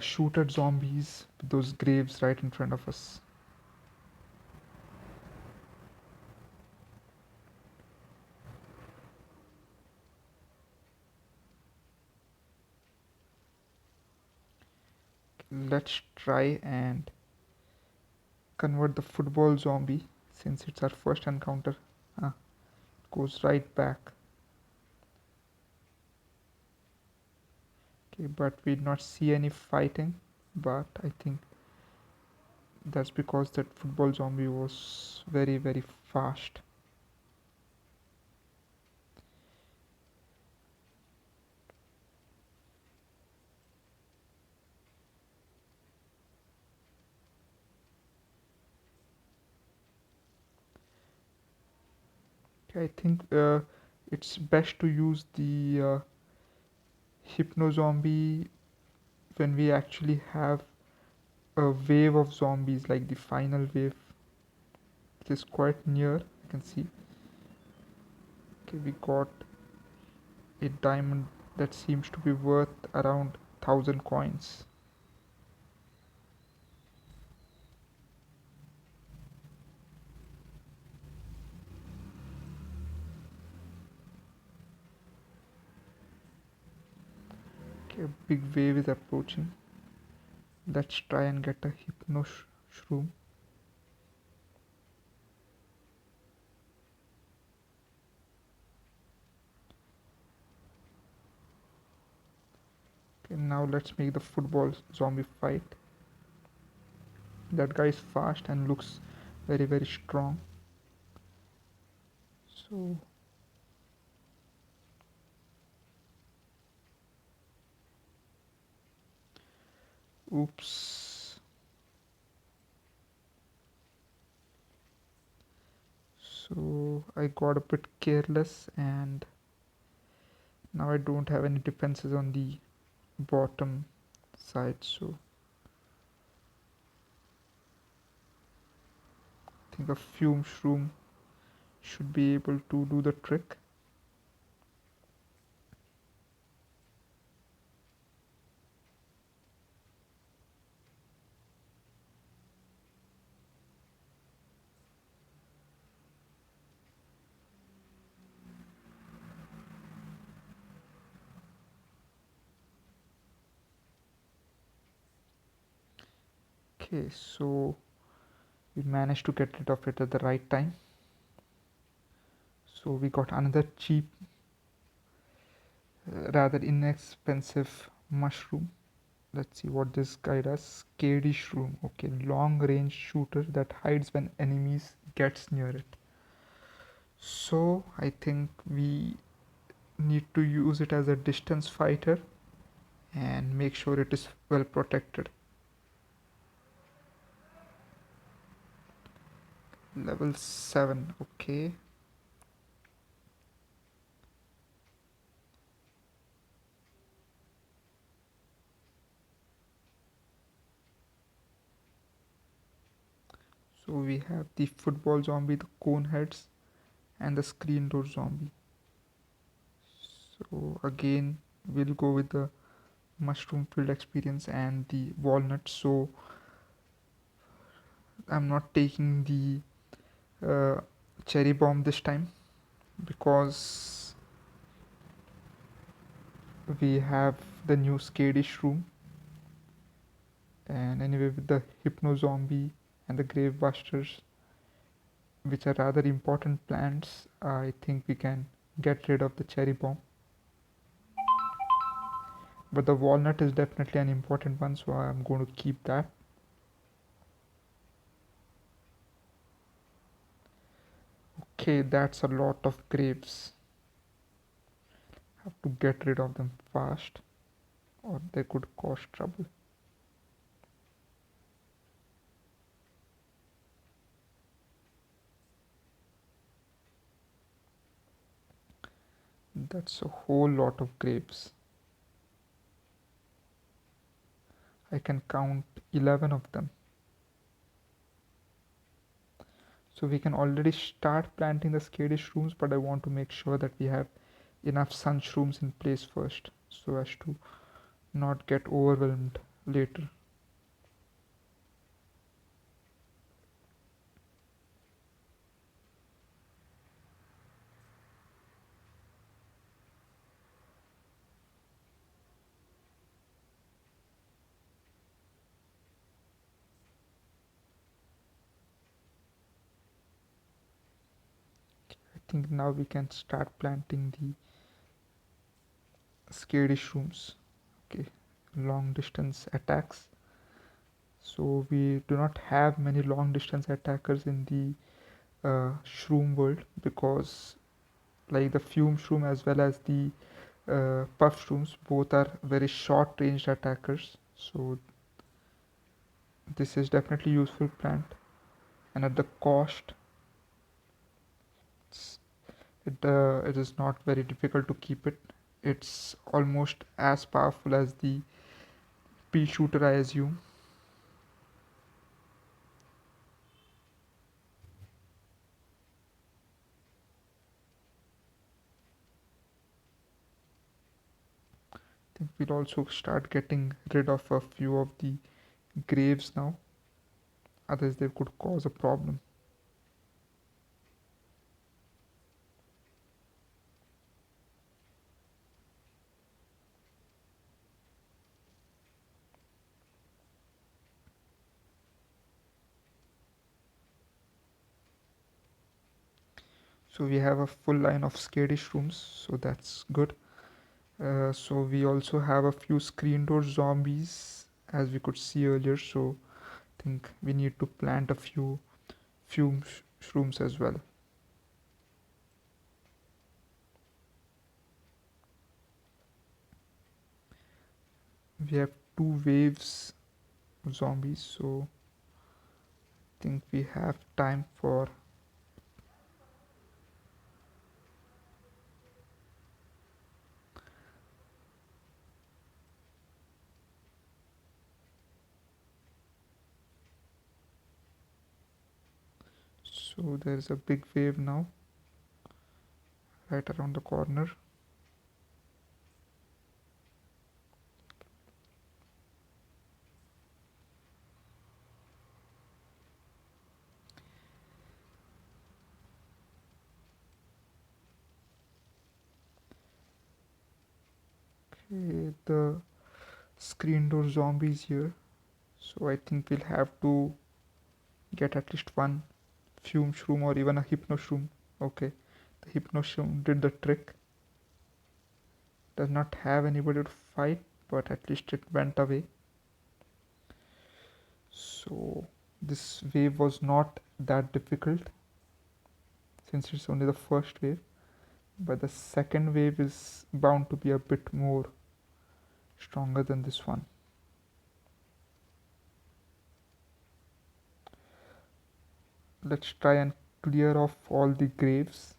shoot at zombies with those graves right in front of us. Let's try and convert the football zombie since it's our first encounter. Ah, goes right back. Okay, but we did not see any fighting, but I think that's because that football zombie was very very fast. Okay, I think it's best to use the hypno zombie when we actually have a wave of zombies, like the final wave, which is quite near. You can see. Okay, we got a diamond that seems to be worth around 1,000 coins. Okay, a big wave is approaching. Let's try and get a hypno shroom. Okay, now let's make the football zombie fight. That guy is fast and looks very very strong. So, oops. So I got a bit careless and now I don't have any defenses on the bottom side, so I think a fume shroom should be able to do the trick. Okay, so we managed to get rid of it at the right time. So we got another cheap, rather inexpensive mushroom. Let's see what this guy does. Scary shroom. Okay, long range shooter that hides when enemies gets near it. So I think we need to use it as a distance fighter and make sure it is well protected. Level 7. Okay. So we have the football zombie, the cone heads, and the screen door zombie. So again, we'll go with the mushroom filled experience and the walnut. So I'm not taking the cherry bomb this time because we have the new skadish room, and anyway with the hypno zombie and the grave busters, which are rather important plants, I think we can get rid of the cherry bomb. But the walnut is definitely an important one, so I'm going to keep that. Okay, that's a lot of grapes. Have to get rid of them fast or they could cause trouble. That's a whole lot of grapes. I can count 11 of them. So we can already start planting the scary shrooms, but I want to make sure that we have enough sun shrooms in place first so as to not get overwhelmed later. I think now we can start planting the scary shrooms. Okay, long distance attacks. So we do not have many long distance attackers in the shroom world, because like the fume shroom as well as the puff shrooms, both are very short ranged attackers. So this is definitely useful plant, and at the cost, it is not very difficult to keep it. It's almost as powerful as the pea shooter, I assume. I think we'll also start getting rid of a few of the graves now, otherwise they could cause a problem. So we have a full line of skadish rooms, so that's good. So we also have a few screen door zombies, as we could see earlier. So I think we need to plant a few shrooms as well. We have two waves of zombies, so I think we have time for. So there's a big wave now, right around the corner. Okay, the screen door zombies here. So I think we'll have to get at least one fume shroom or even a hypno shroom. Okay, the hypno shroom did the trick. Does not have anybody to fight, but at least it went away. So this wave was not that difficult since it's only the first wave, but the second wave is bound to be a bit more stronger than this one. Let's try and clear off all the graves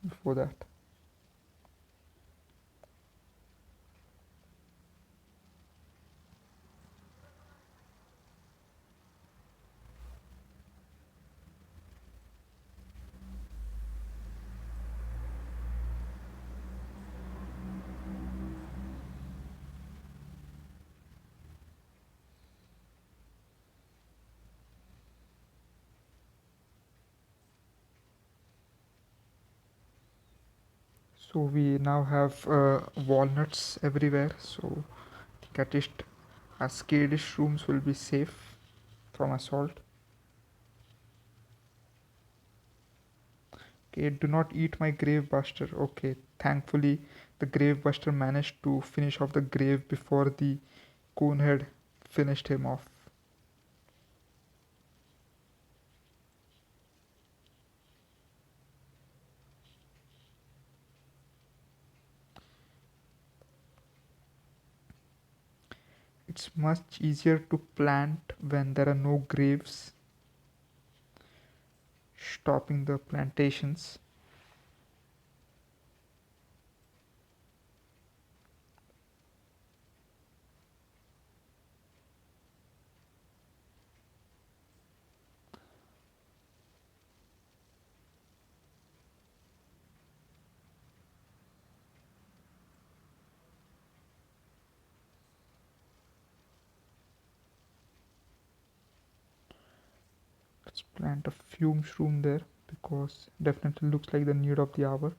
before that. So we now have walnuts everywhere, so I think at least our skadish rooms will be safe from assault. Okay, do not eat my grave buster. Okay, thankfully the grave buster managed to finish off the grave before the conehead finished him off. It's much easier to plant when there are no graves stopping the plantations. plant a fume shroom there because definitely looks like the need of the hour.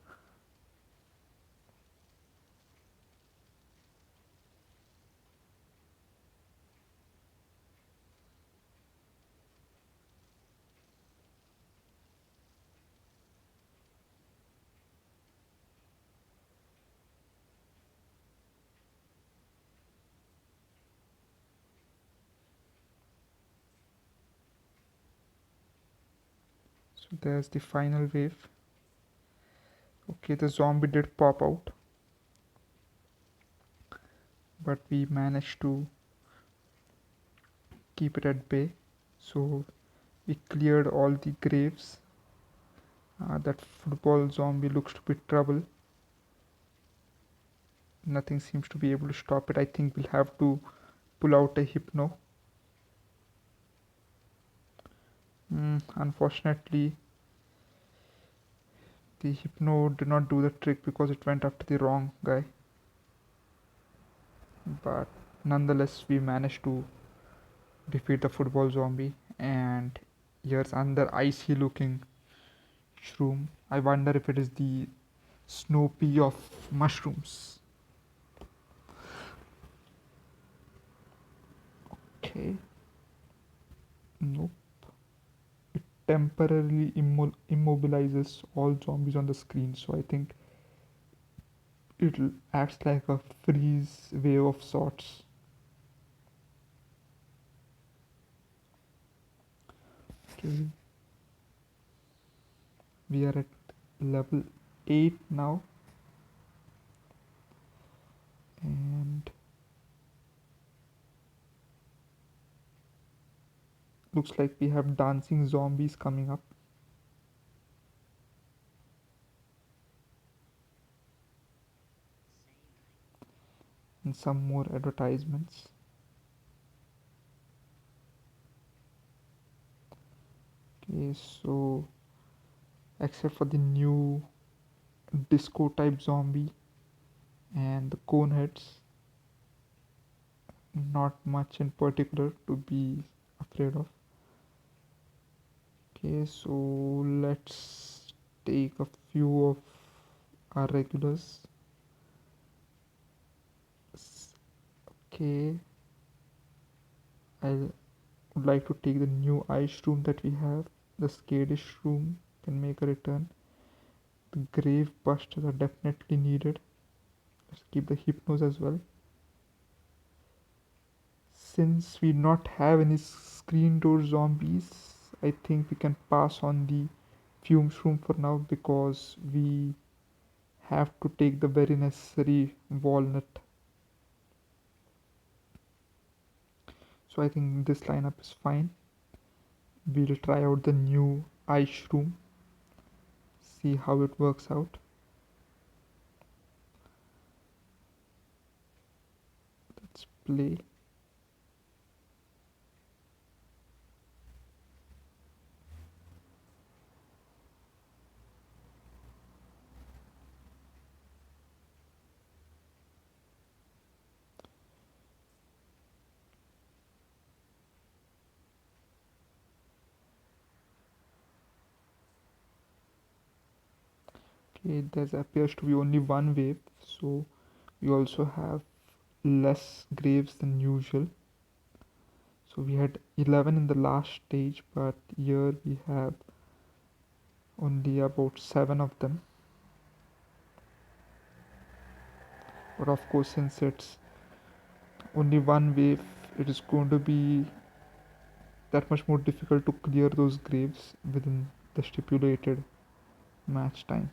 So there's the final wave. Okay, the zombie did pop out, but we managed to keep it at bay. So we cleared all the graves. That football zombie looks to be trouble. Nothing seems to be able to stop it. I think we'll have to pull out a hypno. Unfortunately, the hypno did not do the trick because it went after the wrong guy. But nonetheless, we managed to defeat the football zombie. And here's another icy looking shroom. I wonder if it is the snow pea of mushrooms. Okay. Nope. It temporarily immobilizes all zombies on the screen. So I think it acts like a freeze wave of sorts. Okay. We are at level 8 now. And looks like we have dancing zombies coming up. And some more advertisements. Okay, so except for the new disco type zombie and the cone heads, not much in particular to be afraid of. Okay, so let's take a few of our regulars. Okay, I would like to take the new ice room that we have. The skadish room can make a return. The grave busters are definitely needed. Let's keep the hypnos as well. Since we not have any screen door zombies, I think we can pass on the fume room for now because we have to take the very necessary walnut. So I think this lineup is fine. We'll try out the new ice room, see how it works out. Let's play. Okay, there appears to be only one wave, so we also have less graves than usual. So we had 11 in the last stage, but here we have only about 7 of them. But of course, since it's only one wave, it is going to be that much more difficult to clear those graves within the stipulated match time.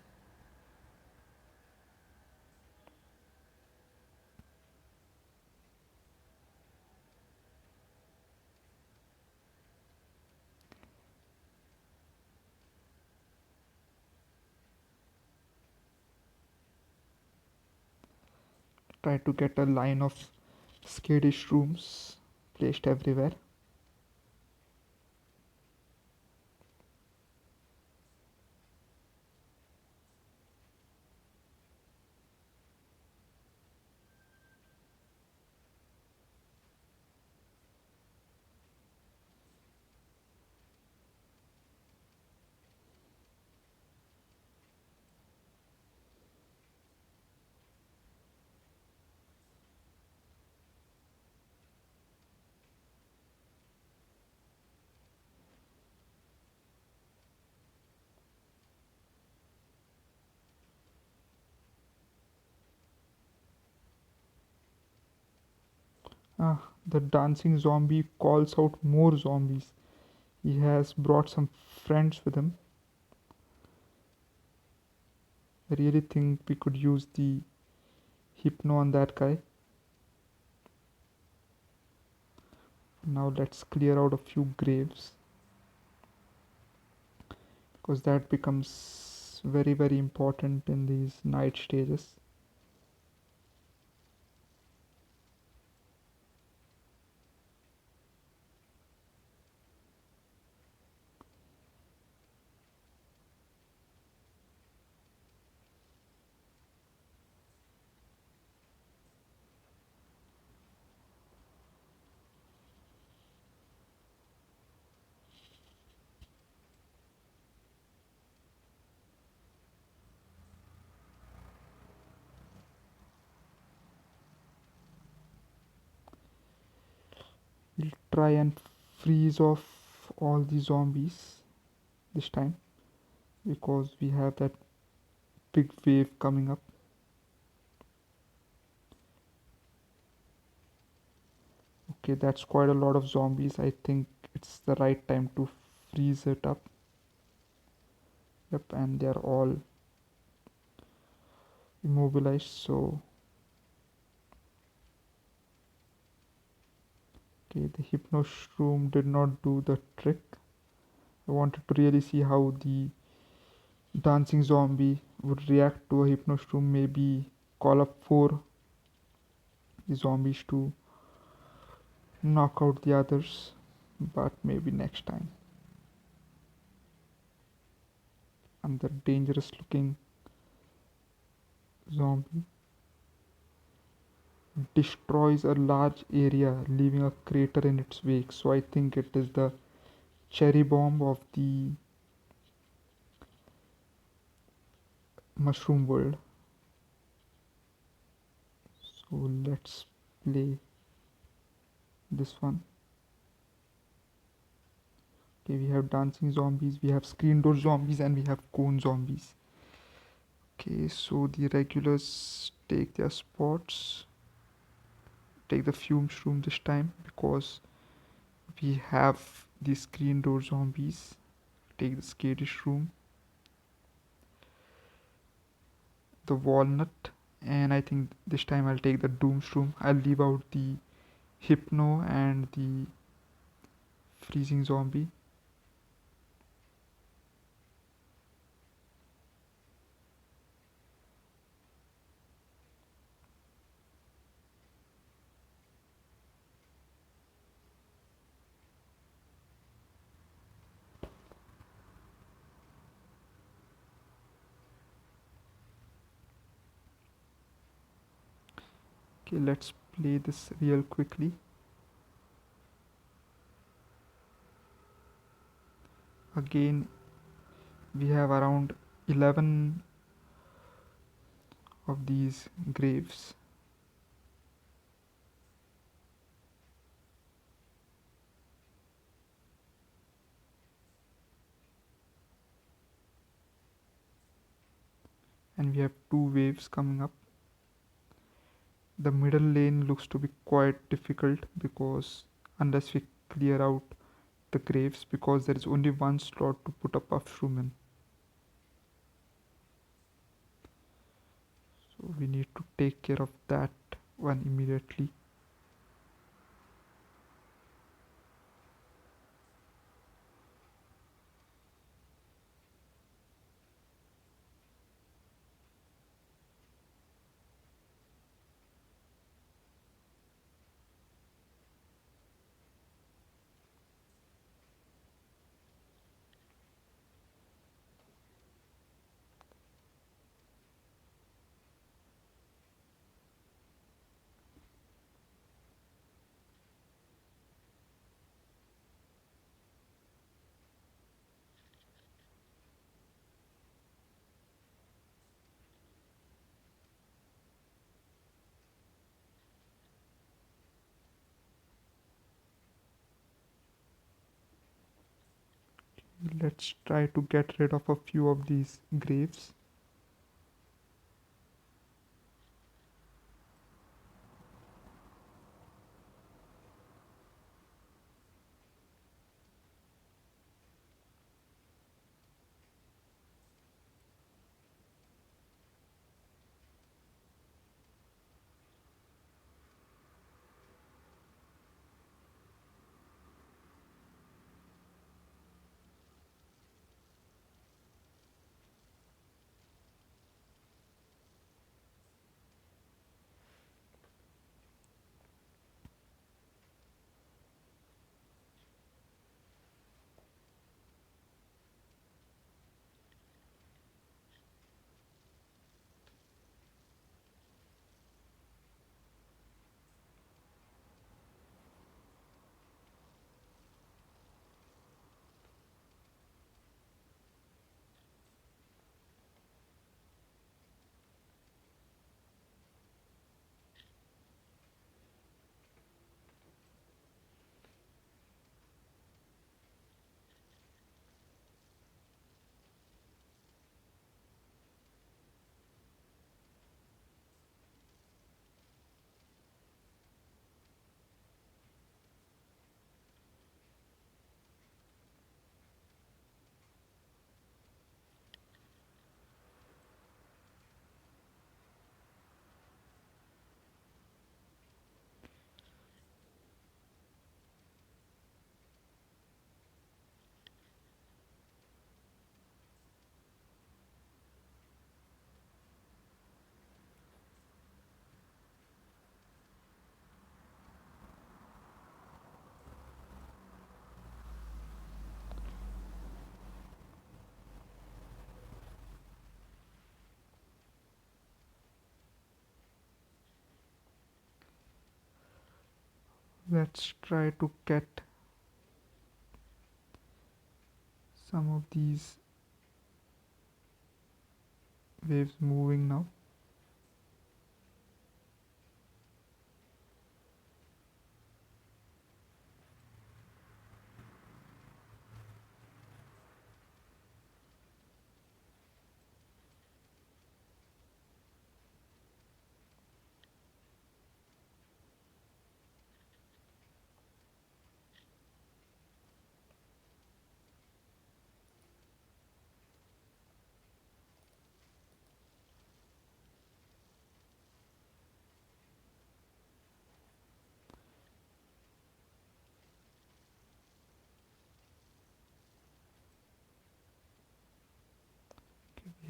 Try to get a line of skadish rooms placed everywhere. The dancing zombie calls out more zombies. He has brought some friends with him. I really think we could use the hypno on that guy. Now let's clear out a few graves because that becomes very, very important in these night stages. We'll try and freeze off all the zombies this time because we have that big wave coming up. Okay, that's quite a lot of zombies. I think it's the right time to freeze it up. Yep, and they're all immobilized. So, okay, the hypnoshroom did not do the trick. I wanted to really see how the dancing zombie would react to a hypnoshroom. Maybe call up four the zombies to knock out the others, but maybe next time. And the dangerous looking zombie destroys a large area, leaving a crater in its wake. So I think it is the cherry bomb of the mushroom world. So let's play this one. Okay, we have dancing zombies, we have screen door zombies, and we have cone zombies. Okay, so the regulars take their spots. Take the fume shroom this time because we have the screen door zombies. Take the skadish room, the walnut, and I think this time I'll take the doom shroom. I'll leave out the hypno and the freezing zombie. Okay, let's play this real quickly. Again, we have around 11 of these graves. And we have two waves coming up. The middle lane looks to be quite difficult because unless we clear out the graves, because there is only one slot to put a puff shroom in. So we need to take care of that one immediately. Let's try to get rid of a few of these graves. Let's try to get some of these waves moving now.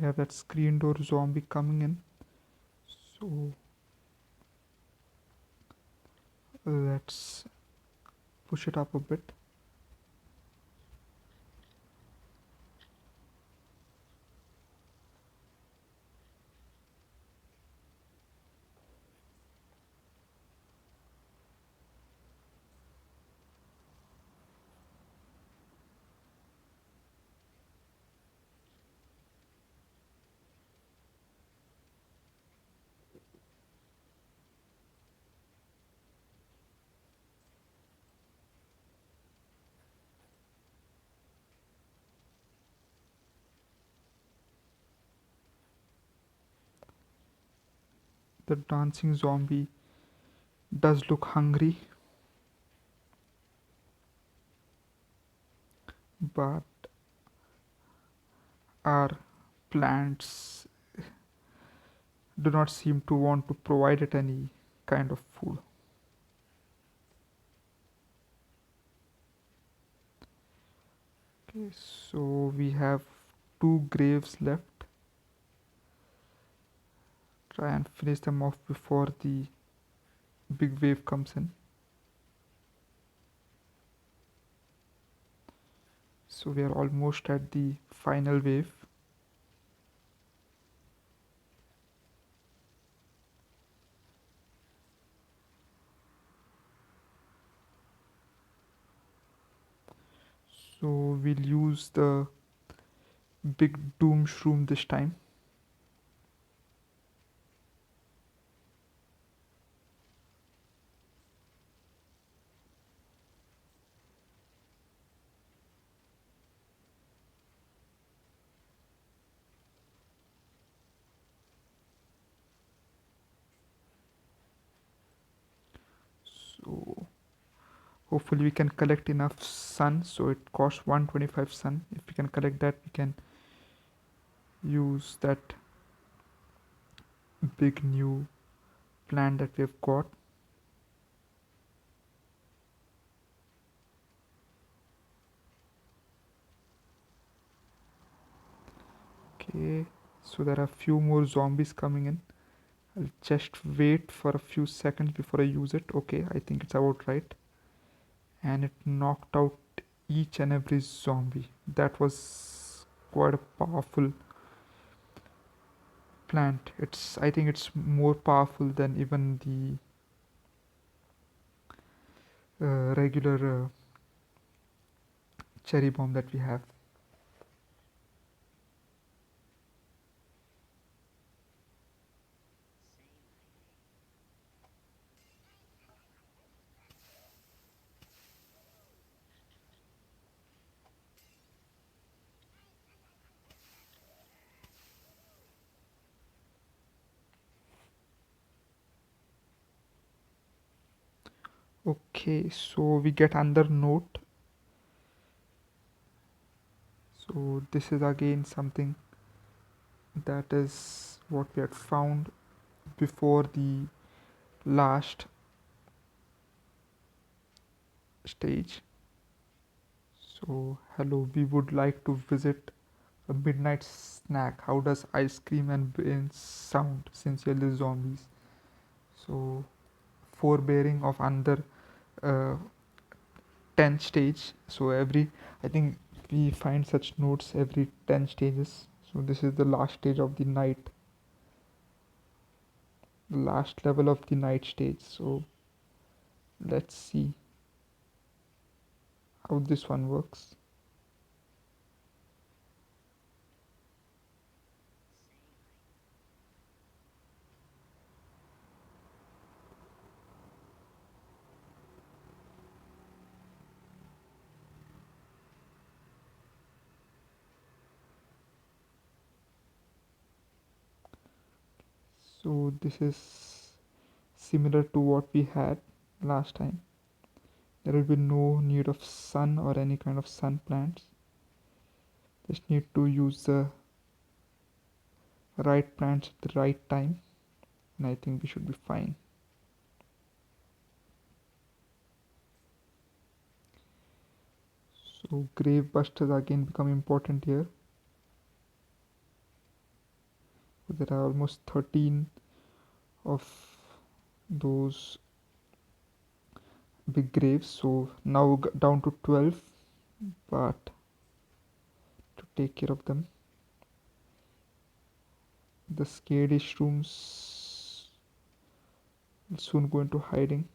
We have that screen door zombie coming in. So let's push it up a bit. The dancing zombie does look hungry, but our plants do not seem to want to provide it any kind of food. Okay, so we have two graves left. Try and finish them off before the big wave comes in. So we are almost at the final wave. So we'll use the big doom shroom this time. So hopefully we can collect enough sun. So it costs 125 sun. If we can collect that, we can use that big new plant that we've got. Okay, so there are a few more zombies coming in. I'll just wait for a few seconds before I use it. Okay, I think it's about right. And it knocked out each and every zombie. That was quite a powerful plant. I think it's more powerful than even the regular cherry bomb that we have. Okay, so we get under note. So this is again something that is what we had found before the last stage. So hello, we would like to visit a midnight snack. How does ice cream and beans sound? Sincerely zombies. So forbearing of under uh, 10 stage. So every, I think we find such notes every 10 stages. So this is the last stage of the night, the last level of the night stage. So Let's see how this one works. So this is similar to what we had last time. There will be no need of sun or any kind of sun plants. Just need to use the right plants at the right time, and I think we should be fine. So grave busters again become important here. There are almost 13 of those big graves, so now down to 12, but to take care of them, the scarish rooms will soon go into hiding.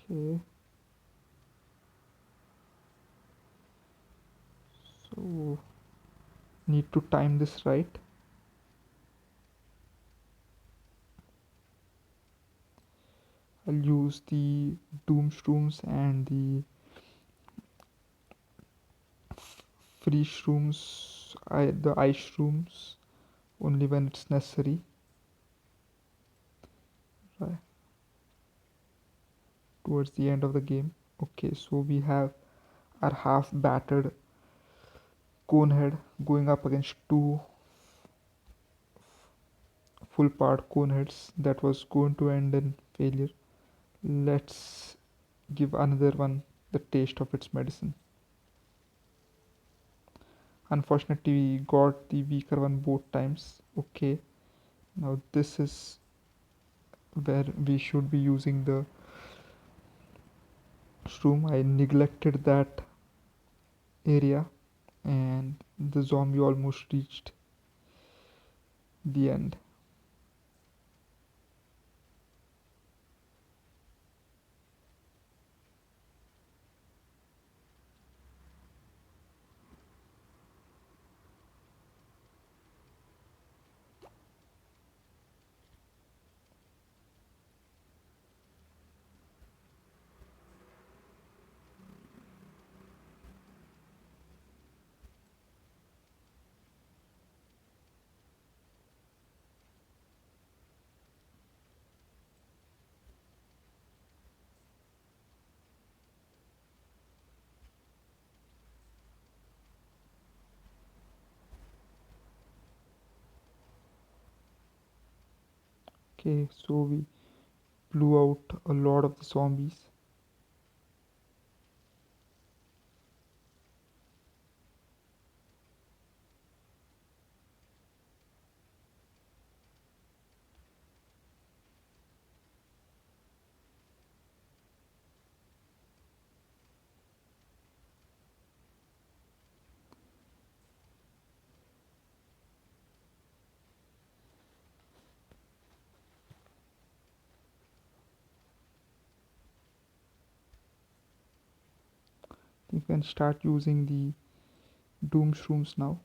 Okay, so need to time this right. I'll use the doom shrooms and the free shrooms, the ice shrooms, only when it's necessary. Right, towards the end of the game. Okay, so we have our half battered Conehead going up against two full part Coneheads that was going to end in failure. Let's give another one the taste of its medicine. Unfortunately, we got the weaker one both times. Okay, now this is where we should be using the shroom. I neglected that area and the zombie almost reached the end. Okay, so we blew out a lot of the zombies. You can start using the doom shrooms now.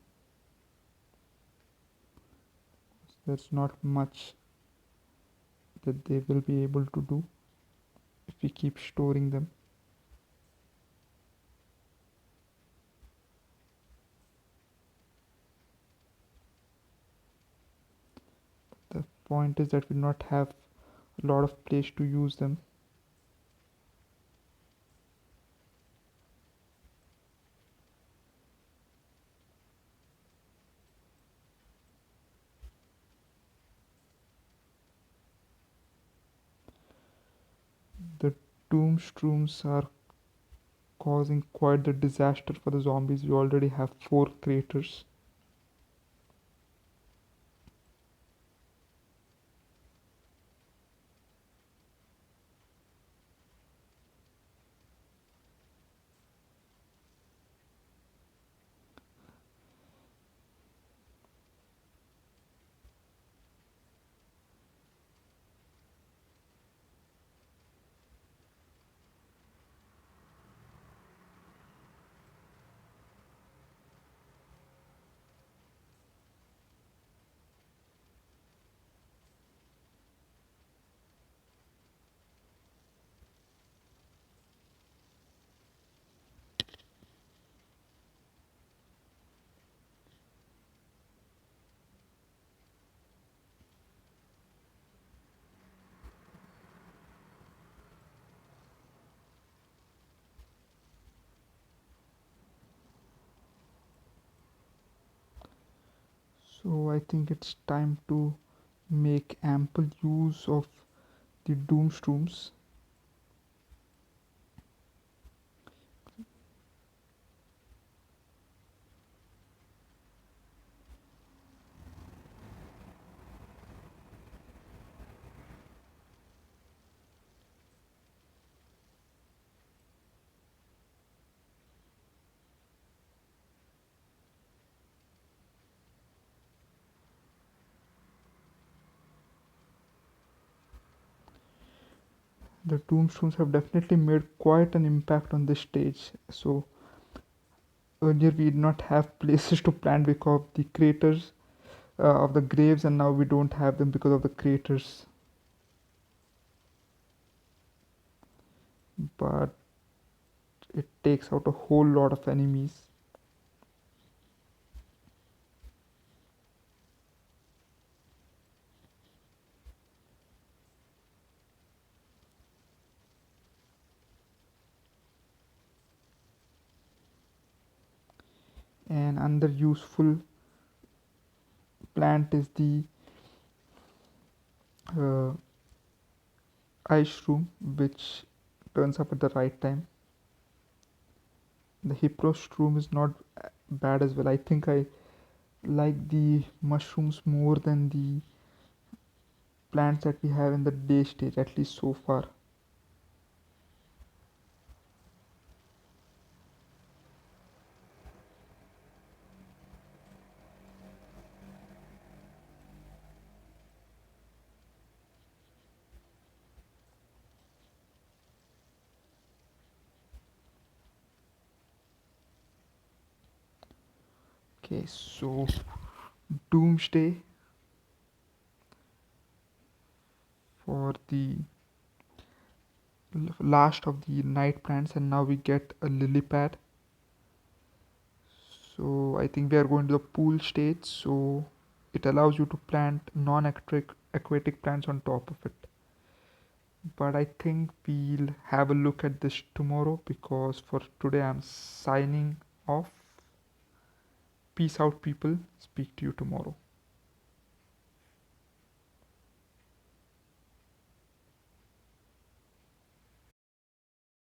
There's not much that they will be able to do if we keep storing them. The point is that we do not have a lot of place to use them. The doom shrooms are causing quite the disaster for the zombies. We already have 4 craters. So I think it's time to make ample use of the doomshrooms. The tombstones have definitely made quite an impact on this stage. So earlier we did not have places to plant because of the craters of the graves, and now we don't have them because of the craters. But it takes out a whole lot of enemies. And another useful plant is the uh, ice room, which turns up at the right time. The Hippostrom is not bad as well. I think I like the mushrooms more than the plants that we have in the day stage, at least so far. Okay, so Doomsday for the last of the night plants, and now we get a lily pad. So I think we are going to the pool stage, so it allows you to plant non-aquatic plants on top of it. But I think we'll have a look at this tomorrow, because for today I'm signing off. Peace out, people. Speak to you tomorrow.